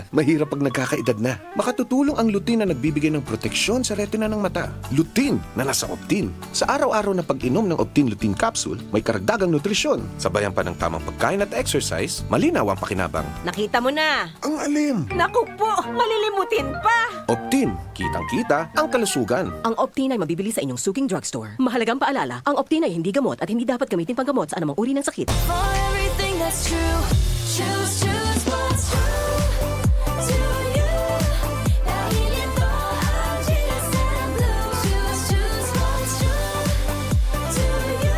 Mahirap pag nagkakaedad na. Makatutulong ang lutein na nagbibigay ng proteksyon sa retina ng mata. Lutein na nasa Optin. Sa araw-araw na pag-inom ng Optin Lutein Capsule, may karagdagang nutrisyon. Sabayan pa ng tamang pagkain at exercise, malinaw ang pakinabang. Nakita mo na. Ang alim. Naku po, malilimutin pa. Optin, kitang-kita ang kalusugan. Ang Optin ay mabibili sa inyong suking drugstore. Mahalagang paalala, ang Optin ay hindi gamot at hindi dapat gamitin panggamot sa anumang uri ng sakit. For everything that's true, choose what's true to you. Dahil ito ang GSM Blue. Choose what's true to you.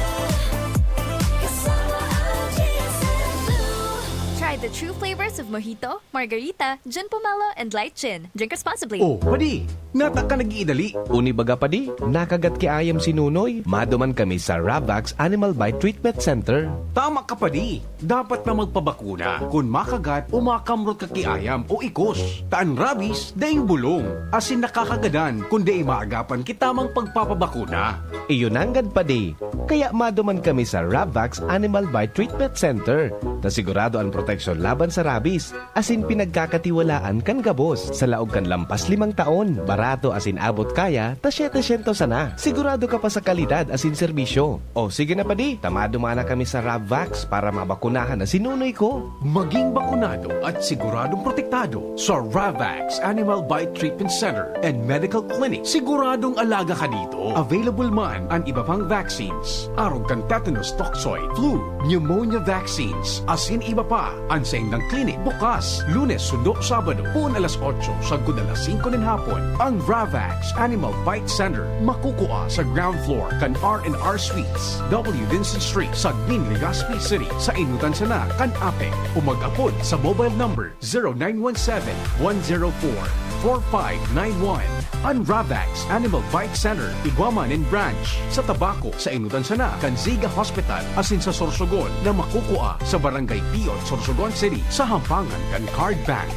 Kasama ang GSM Blue. Try the true flavors of Mojito, Margarita, Gin Pomelo, and Light Gin. Drink responsibly. Padi, nata ka nag-iidali. Uni baga padi, nakagat ki ayam si Nunoy. Maduman kami sa Ravax Animal Bite Treatment Center. Tama ka padi, dapat na magpabakuna. Kung makagat o makamrot ka kiayam o ikos. Taan rabies, daing bulong. Asin nakakagadan, kundi maagapan kitamang pagpapabakuna. Iyon nanggad padi. Kaya maduman kami sa Ravax Animal Bite Treatment Center. Nasigurado ang proteksyon laban sa rabies. Asin pinagkakatiwalaan kan gabos. Sa laog kan lampas 5 taon. Barato asin abot kaya, ta 700 sana. Sigurado ka pa sa kalidad asin serbisyo. O sige na padi, tamadumana kami sa Ravax para mabakunahan na sinunoy ko. Maging bakunado at siguradong protektado sa Ravax Animal Bite Treatment Center and Medical Clinic. Siguradong alaga ka dito. Available man ang iba pang vaccines. Aron kan tetanus toxoid, flu, pneumonia vaccines, asin iba pa ang sa indang klinik. Bukas, Lunes, Sundo, Sabado, puon alas 8, sagod alas 5 ng hapon. Ang Ravax Animal Bite Center makukuha sa ground floor kan R&R Suites, W. Vincent Street, Sagmin, Legazpi City. Sa inutan sana kan Apec. Umag-apod sa mobile number 0917-104-4591. Ang Ravax Animal Bite Center, Iguaman and Branch. Sa Tabaco, sa inutan sana kan Ziga Hospital, asin sa Sorsogon na makukuha sa Barangay Piot, Sorsogon City, sa hampangan kan Card Bank.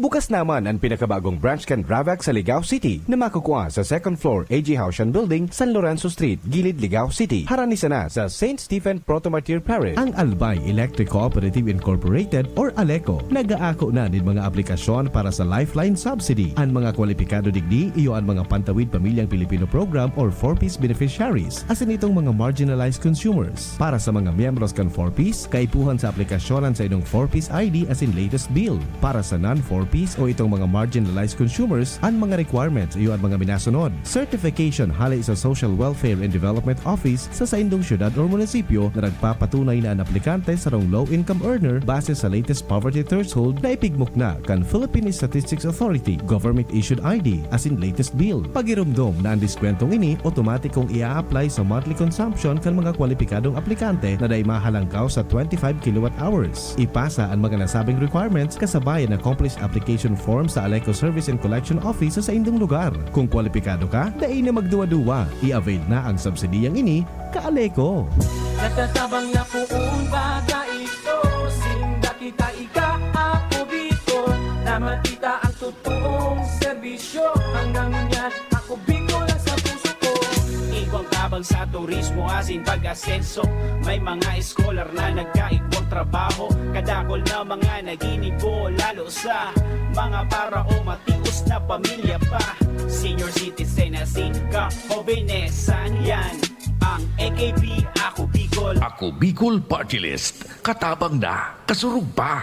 Bukas naman ang pinakabagong branch kan Ravax sa Ligao City na makukuha sa second floor AG Haushan Building, San Lorenzo Street, Gilid, Ligao City. Haranisa na sa St. Stephen Proto-Martyr Parish. Ang Albay Electric Cooperative Incorporated or ALECO. Nag-aako na din mga aplikasyon para sa Lifeline Subsidy. Ang mga kwalipikado digdi iyo ang mga Pantawid Pamilyang Pilipino Program or 4-piece beneficiaries. Asin itong mga marginalized consumers. Para sa mga miyembros kan 4-piece, kaipuhan sa aplikasyonan sa inong 4-piece ID asin latest bill. Para sa non-4-piece o itong mga marginalized consumers, ang mga requirements iyo ang mga minasunod. Certification hali sa Social Welfare and Development Office sa saindong syudad o munisipyo na nagpapatunay na ang aplikante sa rong low-income earner base sa latest poverty threshold na ipigmok na kan Philippine Statistics Authority government-issued ID as in latest bill. Pagirumdom na ang diskwentong ini automatikong ia-apply sa monthly consumption kan mga kwalipikadong aplikante na day mahalangkaw sa 25 kilowatt hours. Ipasa ang mga nasabing requirements kasabay ang accomplished application form sa ALECO Service and Collection Office sa indong lugar. Kung kwalipikado ka, dai na magduwa-duwa. I-avail na ang subsidiyang ini ka-ALECO. Natatabang na puun baga ito, sinda kita ika-ako Bicol, na matita ang totoong serbisyo. Hanggang yan, ako Bicol lang sa puso ko. Iguang tabang sa turismo asin pag-asenso, may mga scholar na nagkaigwang trabaho, kadakol na mga naginibo, lalo sa mga para o matius na pamilya pa. Senior citizen asin ka-hobenesan yan. Ang AKP, Ako Bicol. Ako Bicol Party List. Katabang na, kasurug pa.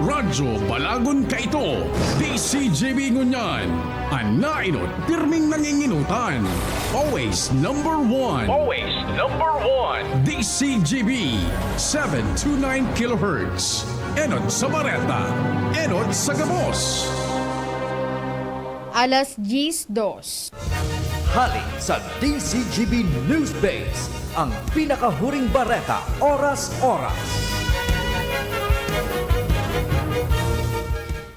Radyo Balagon ka ito. DCGB ngunyan. Anainot, pirming nanginginutan. Always number one. Always number one. DCGB 729 kHz. Enod sa Bareta. Enod sa Gabos. Alas 10:02. Hali sa DCGB News Base, ang pinakahuring bareta, oras-oras.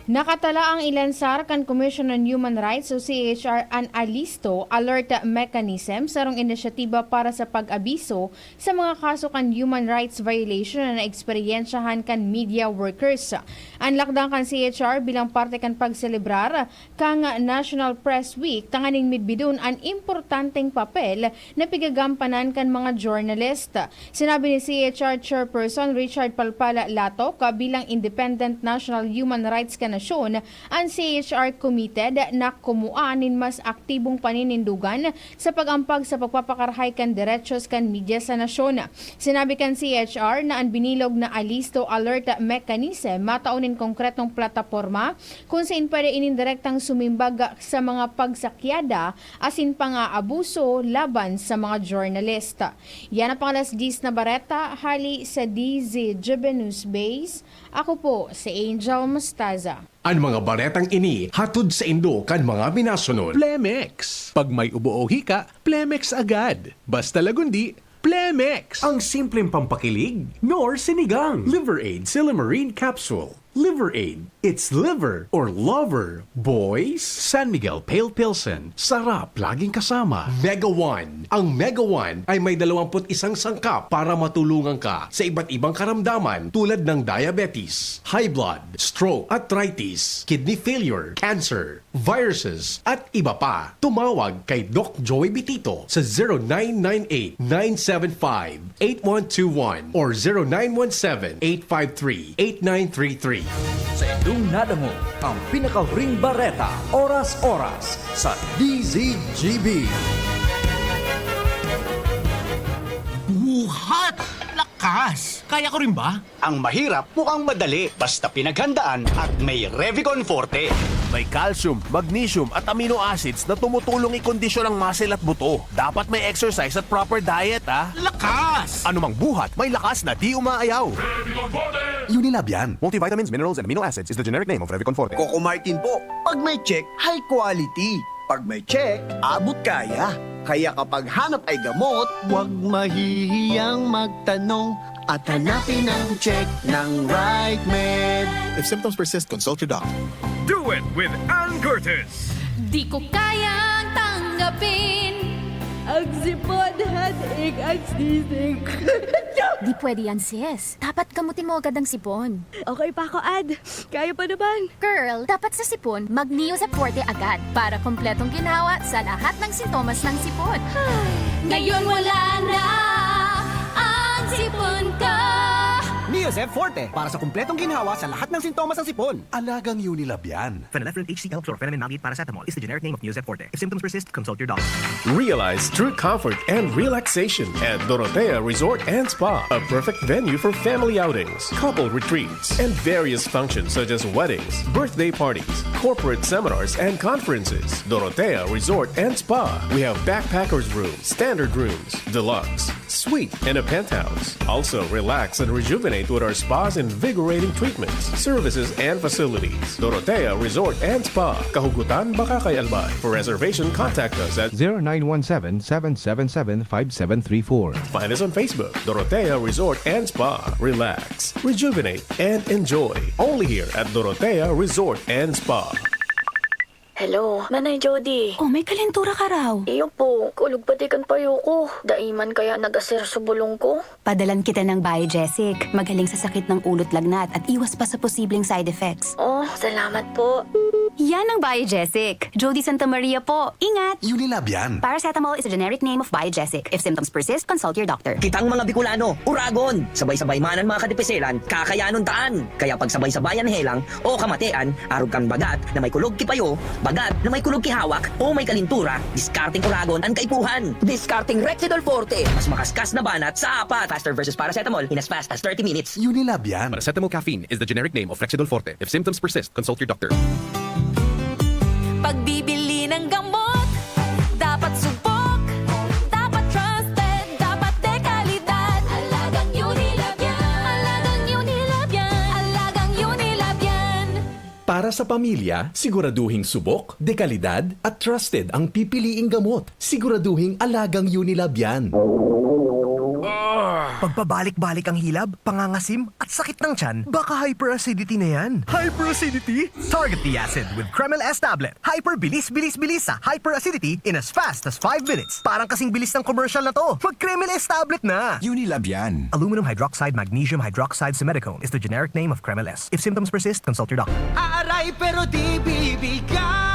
Nakatala ang ilansar kan Commission on Human Rights o CHR an alisto alert mechanism sarong inisyatiba para sa pag-abiso sa mga kaso kan human rights violation na naeksperyensyahan kan media workers. Ang lakdang kan CHR bilang parte kan pagselebrar kang National Press Week tanganing midbidun an importanteng papel na pigagampanan kan mga journalist. Sinabi ni CHR Chairperson Richard Palpala Latok bilang Independent National Human Rights ang CHR committed na kumuanin mas aktibong paninindugan sa pag-ampag sa pagpapakarhay kan derechos kan media sa nasyon. Sinabi kan CHR na ang binilog na alisto alert mechanism mataunin konkretong plataporma kung saan pwede inindirektang sumimbag sa mga pagsakyada asin pang-aabuso laban sa mga journalist. Yan ang pangalas 10 na bareta hali sa DZGB News Base. Ako po si Angel Mostaza. Ang mga baretang ini hatod sa Indo kan mga minasunod. Plemex. Pag may ubo o hika, Plemex agad. Basta lagundi, Plemex. Ang simpleng pampakilig, nor sinigang. Liver Aid Silimarine Capsule. Liver Aid. It's liver or lover. Boys, San Miguel Pale Pilsen. Sarap, laging kasama. Mega One. Ang Mega One ay may 21 sangkap para matulungan ka sa iba't ibang karamdaman tulad ng diabetes, high blood, stroke, arthritis, kidney failure, cancer, viruses, at iba pa. Tumawag kay Doc Joey Bitito sa 0998-975-8121 or 0917-853-8933. Sa indong nadango, ang pinakahuring bareta, oras-oras sa DZGB. Buhat! Lakas! Kaya ko rin ba? Ang mahirap mukhang madali basta pinaghandaan at may Revicon Forte. May calcium, magnesium at amino acids na tumutulong ikondisyon ang muscle at buto. Dapat may exercise at proper diet, ah. Lakas! Anumang buhat, may lakas na di umaayaw. Unilab yan. Multivitamins, minerals, and amino acids is the generic name of Revicon Forte. Coco Martin po. Pag may check, high quality. Pag may check, abot kaya. Kaya kapag hanap ay gamot, huwag mahihiyang magtanong at hanapin ang check ng right med. If symptoms persist, consult your doctor. Do it with Ann Curtis. Di ko kayang tanggapin ang sipon, headache, at sneezing. Di pwede yan, sis. Dapat gamutin mo agad ang sipon. Okay pa ako, Ad. Kaya pa naman. Girl, dapat sa sipon, mag-Neosep Forte agad para kompletong ginawa sa lahat ng sintomas ng sipon. Ngayon wala na ang sipon ko. Neosep Forte, para sa kumpletong ginhawa sa lahat ng sintomas ng sipon. Alagang Unilab yan. Phenylephrine HCl chlorpheniramine maleate paracetamol is the generic name of Neosep Forte. If symptoms persist, consult your doctor. Realize true comfort and relaxation at Dorotea Resort and Spa, a perfect venue for family outings, couple retreats, and various functions such as weddings, birthday parties, corporate seminars, and conferences. Dorotea Resort and Spa. We have backpackers rooms, standard rooms, deluxe, suite, and a penthouse. Also, relax and rejuvenate with our spa's invigorating treatments, services, and facilities. Dorotea Resort and Spa, Kahugutan, Bakakay, Albay. For reservation, contact us at 0917-777-5734. Find us on Facebook, Dorotea Resort and Spa. Relax, rejuvenate, and enjoy. Only here at Dorotea Resort and Spa. Hello, Manay Jody. Oh, may kalentura ka raw. Iyo po, kulog patikan payo ko. Daiman kaya nag-aser sa bulong ko. Padalan kita ng Biogesic. Magaling sa sakit ng ulot lagnat at iwas pa sa posibleng side effects. Oh, salamat po. Yan ang Biogesic. Jody Santa Maria po. Ingat! Unilab yan. Paracetamol is a generic name of Biogesic. If symptoms persist, consult your doctor. Kitang mga Bicolano, uragon. Sabay-sabay manan mga kadipeselan, kakayanon taan. Kaya pag sabay-sabayan helang o kamatean, arog kang bagat na may kulog kipayo, bagat na may kulog kihawak o may kalintura, discarding uragon ang kaipuhan. Discarding Rexidol Forte. Mas makaskas na banat sa apat. Faster versus paracetamol in as fast as 30 minutes. Unilab yan. Paracetamol caffeine is the generic name of Rexidol Forte. If symptoms persist, consult your doctor. Pagbibili ng gamot, dapat subok, dapat trusted, dapat dekalidad. Alagang Unilab yan. Alagang Unilab yan. Alagang Unilab yan. Para sa pamilya, siguraduhing subok, dekalidad at trusted ang pipiliing gamot. Siguraduhing alagang Unilab yan. Pagpabalik-balik ang hilab, pangangasim, at sakit ng tiyan, baka hyperacidity na yan. Hyperacidity? Target the acid with Kremel S tablet. Hyper-bilis-bilis-bilis sa hyperacidity in as fast as 5 minutes. Parang kasing bilis ng commercial na to. Mag-Kremel S tablet na. Unilab yan. Aluminum hydroxide magnesium hydroxide simethicone is the generic name of Kremel S. If symptoms persist, consult your doctor. Aray pero di bibigay.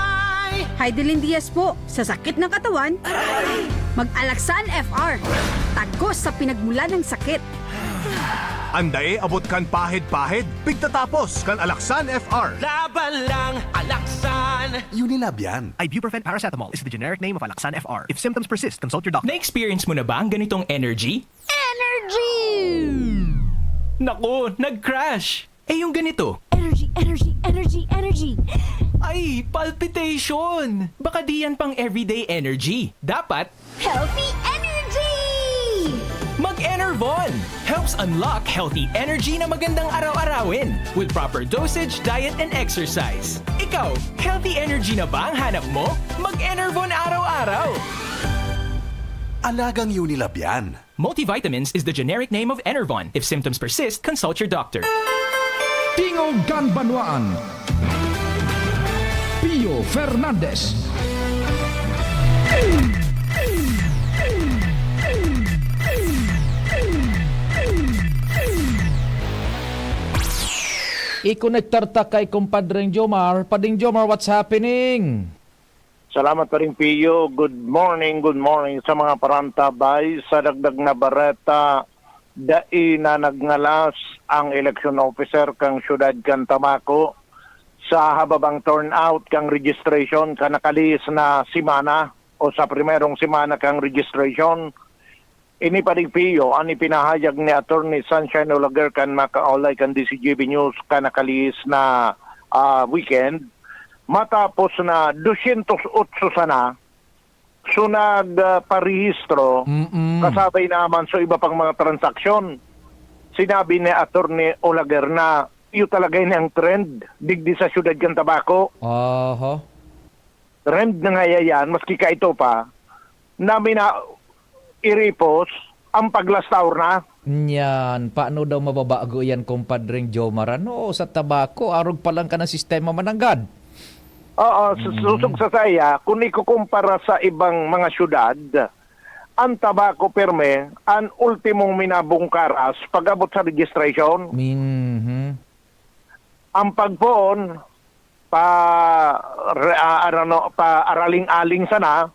Heidelin Diaz po, sa sakit ng katawan, mag-Alaxan FR. Tagos sa pinagmula ng sakit. Andae abot kan pahid-pahid, pigtatapos kan Alaxan FR. Laban lang, Alaxan. Unilab yan. Ibuprofen paracetamol is the generic name of Alaxan FR. If symptoms persist, consult your doctor. Na-experience mo na ba ang ganitong energy? Energy! Naku, nag-crash! Eh yung ganito. Energy, energy, energy, energy. Ay, palpitation! Baka di yan pang everyday energy. Dapat Healthy energy! Mag-Enervon! Helps unlock healthy energy na magandang araw-arawin with proper dosage, diet, and exercise. Ikaw, healthy energy na ba ang hanap mo? Mag-Enervon araw-araw! Alagang Unilab yan. Multivitamins is the generic name of Enervon. If symptoms persist, consult your doctor. Tingog Ganbanwaan. Pio Fernandez. I-connectar ta kay kumpadring Jomar. Pading Jomar, what's happening? Salamat pa rin, Pio. Good morning sa mga parantabay. Sa dagdag na bareta, dai na nagngalas ang election officer kang syudad kan Tamaco sa hababang turnout kang registration ka nakalis na simana o sa primerong simana kang registration. Ini pa rin, Pio, ang ipinahayag ni Attorney Sunshine Olager kan makaolay kan DCGB News ka nakalis na weekend matapos na 208 sana so nagparehistro kasabay naman sa iba pang mga transaksyon. Sinabi ni Attorney Olaguer na iyo talaga ang trend digdi sa syudad kan Tabaco. Trend na nga yan, maski ka ito pa, namin na iripos ang paglastaur na. Yan, paano daw mababago yan, kumpadring Jomar? Ano, sa Tabaco, arog pa lang ka ng sistema mananggad. Oo, susog sa saya, kung ikukumpara sa ibang mga syudad, ang Tabaco perme, ang ultimong minabungkaras pag-abot sa registration. Ang pagpoon, araling-aling sana,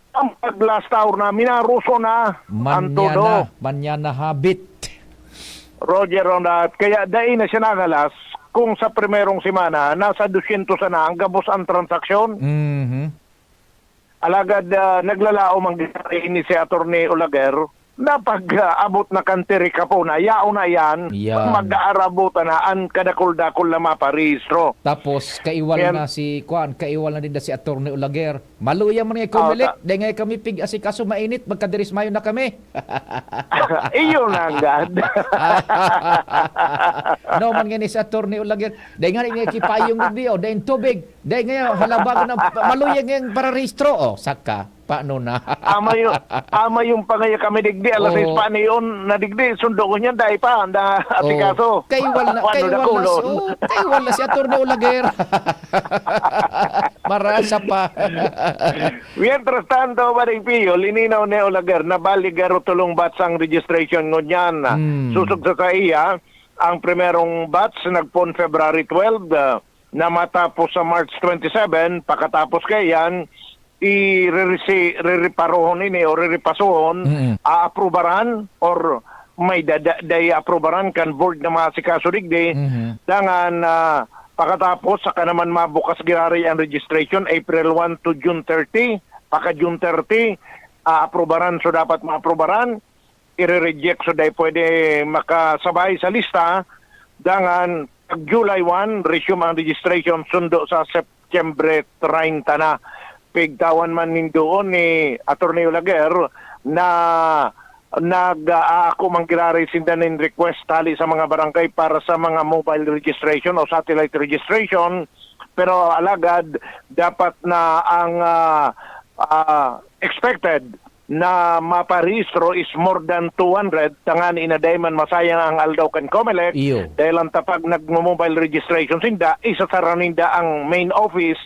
ang pag-last hour na, minaruso na, ang todo. Manyana habit. Roger on that. Kaya dahil na siya nagalas, kung sa primerong semana, nasa 200 na ang gabos ang transaksyon. Alagad naglalao mangyari ni si Attorney Olaguer na pag-abot na kantiri ka po na yao na yan. Mag-aarabutan na ang kadakul-dakul na maparehistro. Tapos kaiwal na si kaiwal na din na si Attorney Olaguer. Maluya man nga kumilik, di nga kami pig-asikaso mainit, magkadirismayo na kami. Iyo na agad. No man nga ni si Attorney Olaguer, di nga kipayong di o, di tubig, di nga halabago na maluya nga para rehistro. Saka paano na? ama yung pangaya kami digdi, alas is pa niyon na digdi, sundo ko niyan dahil pa, anda asikaso. Kaiwal na si Attorney Olaguer. Marasa pa. Mientras tanto, Maring Pio, lininaw ni Olaguer na baligaro tulong batch ang registration ngo niyan. Susog sa iya, ang primerong batch nagpon February 12, na matapos sa March 27, pakatapos kayan, i-reparohon ini o re-repasuhon, a-aprobaran or may aprobaran kan board na masikaso digdi, dangan pakatapos saka naman mabukas girari ang registration April 1 to June 30, paka June 30, aprobaran so dapat maaprobaran, i-reject so dahil pwede makasabay sa lista, dangan pag July 1, resume ang registration sundo sa September 30 na. Pigtawan man nindoon ni Attorney Olaguer na ako manggirari sindanin request tali sa mga barangay para sa mga mobile registration o satellite registration, pero alagad dapat na ang expected na maparehistro is more than 200, tangan inadayman masayang ang aldaw kan Comelec dahil ang tapag nag-mobile registration sinda isasara ninda ang main office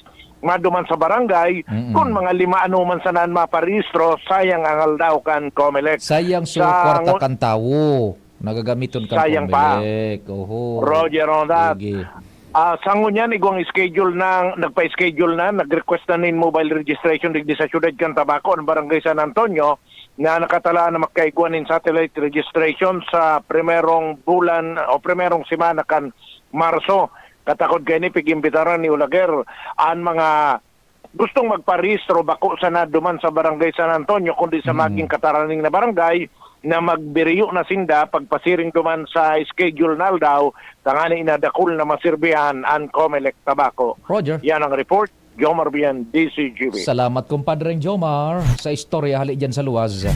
maduman sa barangay, kung mga 5 anuman sanaan maparehistro, sayang ang aldaw kan Comelec. Sayang kwarta kan tawo. Nagagamiton kan sayang Comelec. Roger on that. Sangon yan, igwang schedule na, nagpa-schedule na, nag-request na nin mobile registration digdi sa syudad kan Tabaco, ang barangay San Antonio, na nakatala na magkaiguan in satellite registration sa primerong bulan o primerong semana kan Marso. Katakod kayo ni pigimbitaran ni Olaguer ang mga gustong magparehistro bako sa naduman sa barangay San Antonio kundi sa maging kataraning na barangay na magbiriyo na sinda pagpasiring duman sa schedule na daw tangani inadakul na masirbihan ang Comelec Tabaco. Roger. Yan ang report. Jomar Bian, DCGB. Salamat kumpadreng Jomar sa istorya hali dyan sa luwas.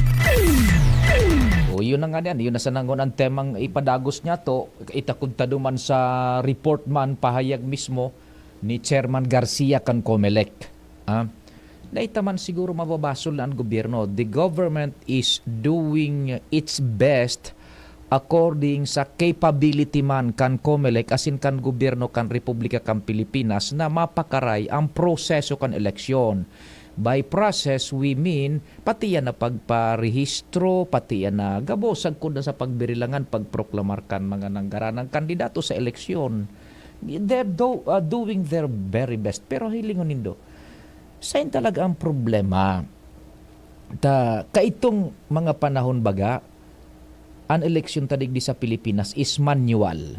O yun na nga yan, yun na sa nangon ang temang ipadagos niya to, itakod taduman sa report man pahayag mismo ni Chairman Garcia kan Comelec. Naita man siguro mababasol na ang gobyerno. The government is doing its best according sa capability man kan Comelec asin kan gobyerno kan Republika kan Pilipinas na mapakaray ang proseso kan eleksyon. By process, we mean pati yan na pagparehistro, pati yan na gabosag ko na sa pagbirilangan, pagproklamarkan mga nanggaranang kandidato sa eleksyon. They're doing their very best. Pero hilingon nindo, saan talaga ang problema? Kaitong mga panahon baga, ang eleksyon tadigdi sa Pilipinas is manual.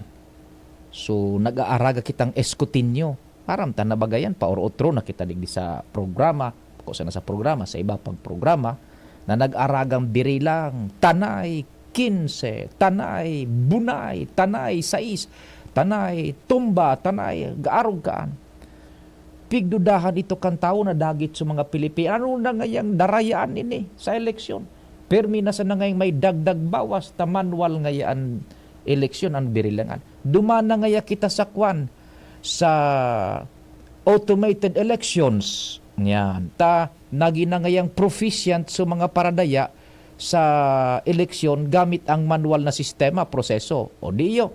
So, nag-aaraga kitang eskutinyo. Paramta na bagayan, pa or otro na kita digdi sa programa, kung sana sa programa, sa iba pang programa, na nag-aragang birilang, tanay, 15, tanay, bunay, tanay, 6, tanay, tumba, tanay, gaarog kaan. pigdudahan ito kan tao na dagit sa mga Pilipino. Ano na ngayang darayaan ini sa eleksyon? Permi na sa na ngayang may dagdag bawas ta manual ngayaan eleksyon ang birilangan. Dumana ngaya kita sa kwan sa automated elections. Yan. Ta nagina ngayang proficient sa mga paradaya sa eleksyon gamit ang manual na sistema, proseso. O diyo,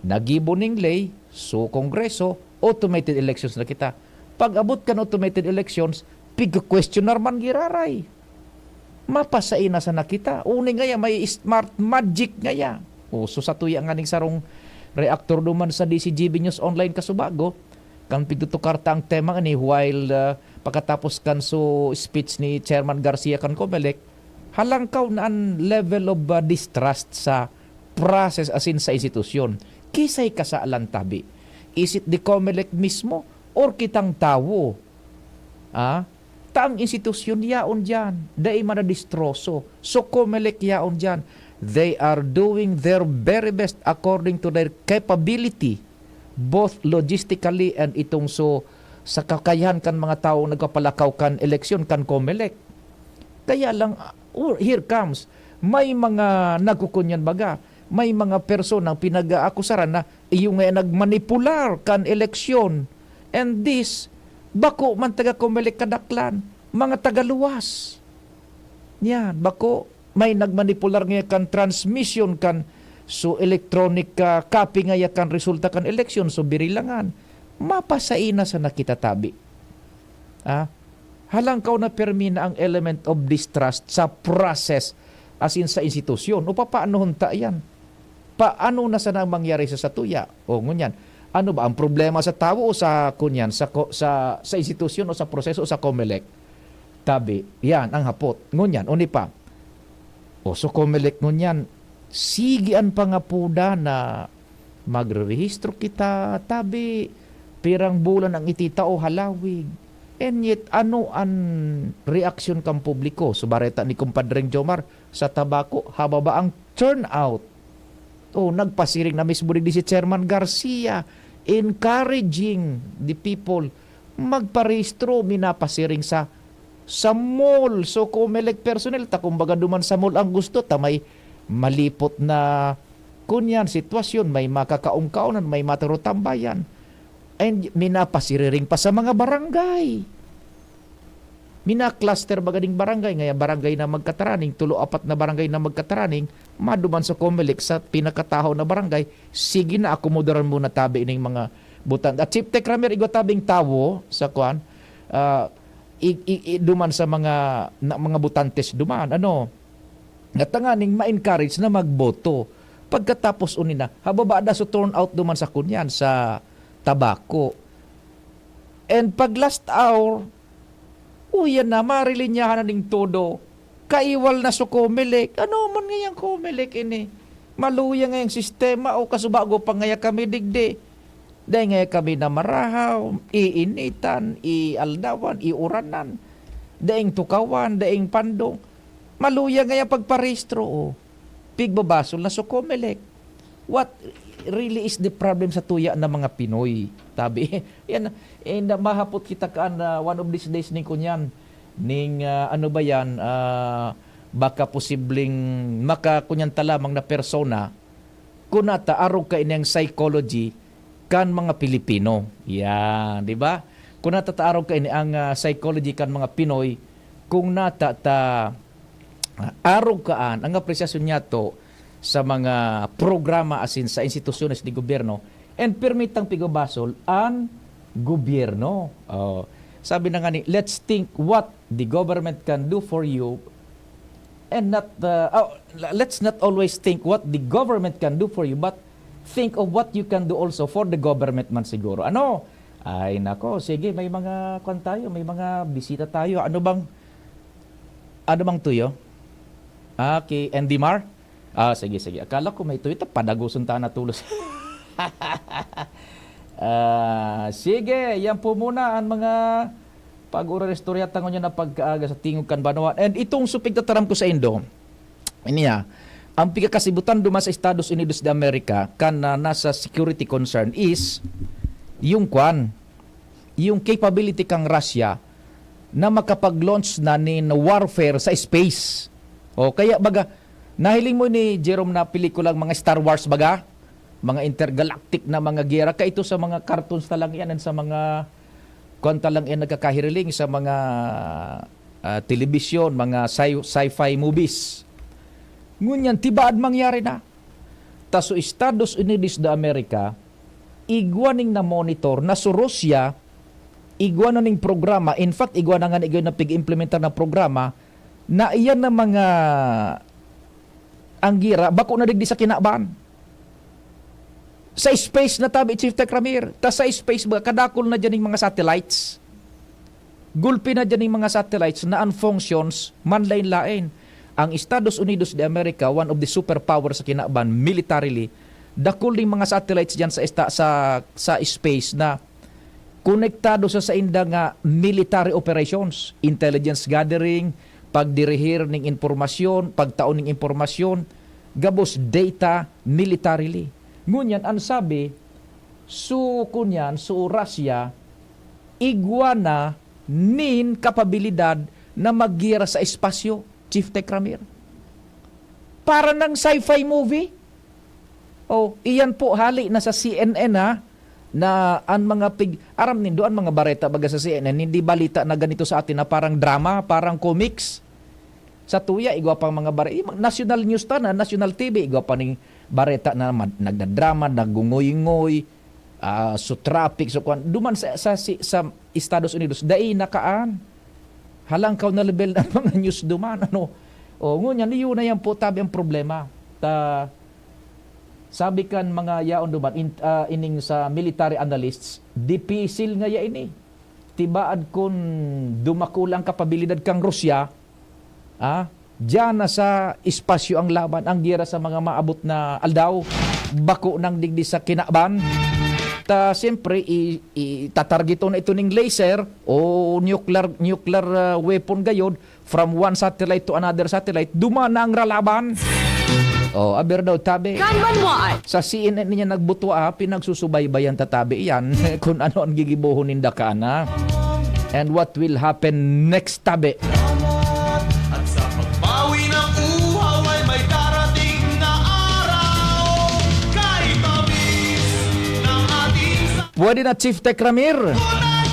nagibuning lay, so kongreso, automated elections na kita. Pag abot kan automated elections, pig-questioner man giraray. Mapasay na sa nakita. Uni ngaya, may smart magic ngaya. O, so sa tuya nga ning sarong reaktor duman sa DCGB News Online kasubago, kang pigtutukarta ang tema ni while pagkatapos kan so speech ni Chairman Garcia kan Comelec, halangkaw na ang level of distrust sa process asin sa institusyon. Kisay ka sa alantabi. Is it the Comelec mismo or kitang tawo? Taang institusyon yaon dyan. Dai manadistroso. So Comelec yaon dyan. They are doing their very best according to their capability, both logistically and itong so sa kakayahan kan mga tao nagpapalakaw kan eleksyon kan Comelec. Kaya lang, here comes, may mga nagkukunyan baga, may mga personang pinag-aakusaran na yung nagmanipular kan eleksyon. And this, bako man taga Comelec kadaklan, mga tagaluwas. Yan, bako, may nagmanipular nga kan transmission kan so electronic copy nga kan resulta kan eleksyon so birilangan. Mapasaina sa nakitatabi. Halangkaw na permina ang element of distrust sa process as in sa institusyon. O paano hunta yan? Paano na sana mangyari sa satuya? O ngunyan, ano ba ang problema sa tao o sa kunyan, sa institusyon o sa proseso o sa Comelec? Tabi, yan ang hapot. Ngunyan, uni pa. O so Comelec ngunyan, sigian pa nga po na magre-rehistro kita, tabi, pirang bulan ang itita o halawig. And yet, ano ang reaksyon kang publiko? Subareta ni Kumpadreng Jomar sa tabako, haba ba ang turnout? O, nagpasiring na mismo rin si Chairman Garcia, encouraging the people magparehistro, minapasiring sa mall. So, Comelec personnel, kumbaga duman sa mall ang gusto, may malipot na kunyan, sitwasyon, may makakaungkaunan, may matarutambayan. And minapasiriring pa sa mga barangay. Mina-cluster bagading barangay, ngaya barangay na magkataraning, 3-4 na barangay na magkataraning, maduman sa Comelec sa pinakatahaw na barangay, sige na akomodaran muna tabi ining mga butan. At Chief Tech Ramer, igotabing tawo sa kuan, duman sa mga butantes duman, ngatanganing ma-encourage na magboto. Pagkatapos unina, hababa da so turnout duman sa kunyan, sa tabako. And pag last hour, yan na, marilinyahan na ning todo. Kaiwal na so Comelec. Ano man ngayang Comelec ini? Maluya ngayang sistema o kasubago pa ngaya kami digdi. Dahil ngaya kami na marahaw, iinitan, ialdawan, iuranan, daing tukawan, daing pandong. Maluya ngayang pagparehistro. Pigbabasol na so Comelec. What really is the problem sa tuya ng mga Pinoy? Tabi, yan, mahapot kita kaan one of these days ning kunyan, ning baka posibleng makakunyan talamang na persona, kunata arog ka inyang psychology kan mga Pilipino. Yan, di ba? Kunata ta arog ka inyang psychology kan mga Pinoy, kung nata ta arog kaan, ang apresyasyon niya to, sa mga programa asin sa institusyones ni gobyerno and permitang pigobasol ang gobyerno. Sabi na nga ni, let's think what the government can do for you and not let's not always think what the government can do for you but think of what you can do also for the government man siguro. Ay nako, sige, may mga kwan tayo, may mga bisita tayo. Ano bang tuyo? Okay, Andy Mar? Sige. Akala ko may tuwita, padagusun ta na tulos. Sige, yan po muna ang mga pag-ura-restorya tango niya na pagkaaga sa tingog kan Banwa. And itong supigtataram ko sa Indo, iniya, ang pigkakasibutan duman sa Estados Unidos de America kan nasa security concern is yung kwan, yung capability kang Russia na makapag-launch na ni warfare sa space. O kaya baga, nahiling mo ni Jerome na pelikulang mga Star Wars baga, mga intergalactic na mga gera, ka ito sa mga cartoons na lang yan, sa mga kwanta lang yan nagkakahiriling sa mga telebisyon, mga sci-fi movies. Ngunyan, tibaad mangyari na. Taso Estados Unidos de America, igwaning na monitor na sa Russia, igwa na ning programa, in fact, igwa na nga na pig-implementar na programa, na iyan na mga anggira, bako na digdi sa kinaban. Sa space na tabi, Chief Tech Ramir, ta sa space ba, kadakol na dyan mga satellites. Gulpi na dyan mga satellites na ang functions, manlain-lain. Ang Estados Unidos de America, one of the superpower sa kinaban, militarily, dakol ning mga satellites dyan sa space na konektado sa inda nga military operations, intelligence gathering, pagdirihir ng informasyon, pagtaon ng informasyon, gabos data militarily. Ngunyan, ang sabi, kunyan, Russia, iguana nin kapabilidad na maggira sa espasyo, Chief Tech Ramir. Para ng sci-fi movie. Iyan po hali na sa CNN na ang mga aram nindo ang mga bareta baga sa CNN, hindi balita na ganito sa atin na parang drama, parang comics. Sa tuya, igwa pang mga bareta, national news ta na, national TV, igwa pa ning bareta na nagdadrama, nagungoy-ngoy, so traffic, so kwan. Duman sa Estados Unidos, dai nakaan. Halangkaw na level ng mga news duman. Ngunyan, yun na yan po tabi ang problema. Sabi kan mga yaon duman, ining sa military analysts, dipisil nga ya ini. Tibaad kun dumakulang kapabilidad kang Rusya, diyan na sa espasyo ang laban, ang gira sa mga maabot na aldaw, bako ng digdi sa kinaban. Siyempre, itatargito na ito ng laser o nuclear weapon gayod from one satellite to another satellite, duman na ang ralaban. Aber daw tabi. Sa CNN niya nagbuto pinagsusubaybayan tatabi yan kung ano ang gigibuhon ninda ka na. And what will happen next tabi. At sa pagbawi ng uhaw ay may darating na araw. Kahit mabis ng ating Pwede na, Chief Tech Ramir.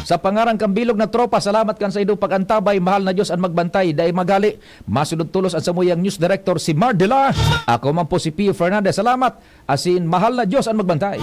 Sa pangarang kambilog na tropa, salamat kan sa idong pagantabay. Mahal na Diyos ang magbantay. Dahil magali, masunod tulos ang samuyang news director si Mardela. Ako man po si Pio Fernandez. Salamat. Asin, mahal na Diyos ang magbantay.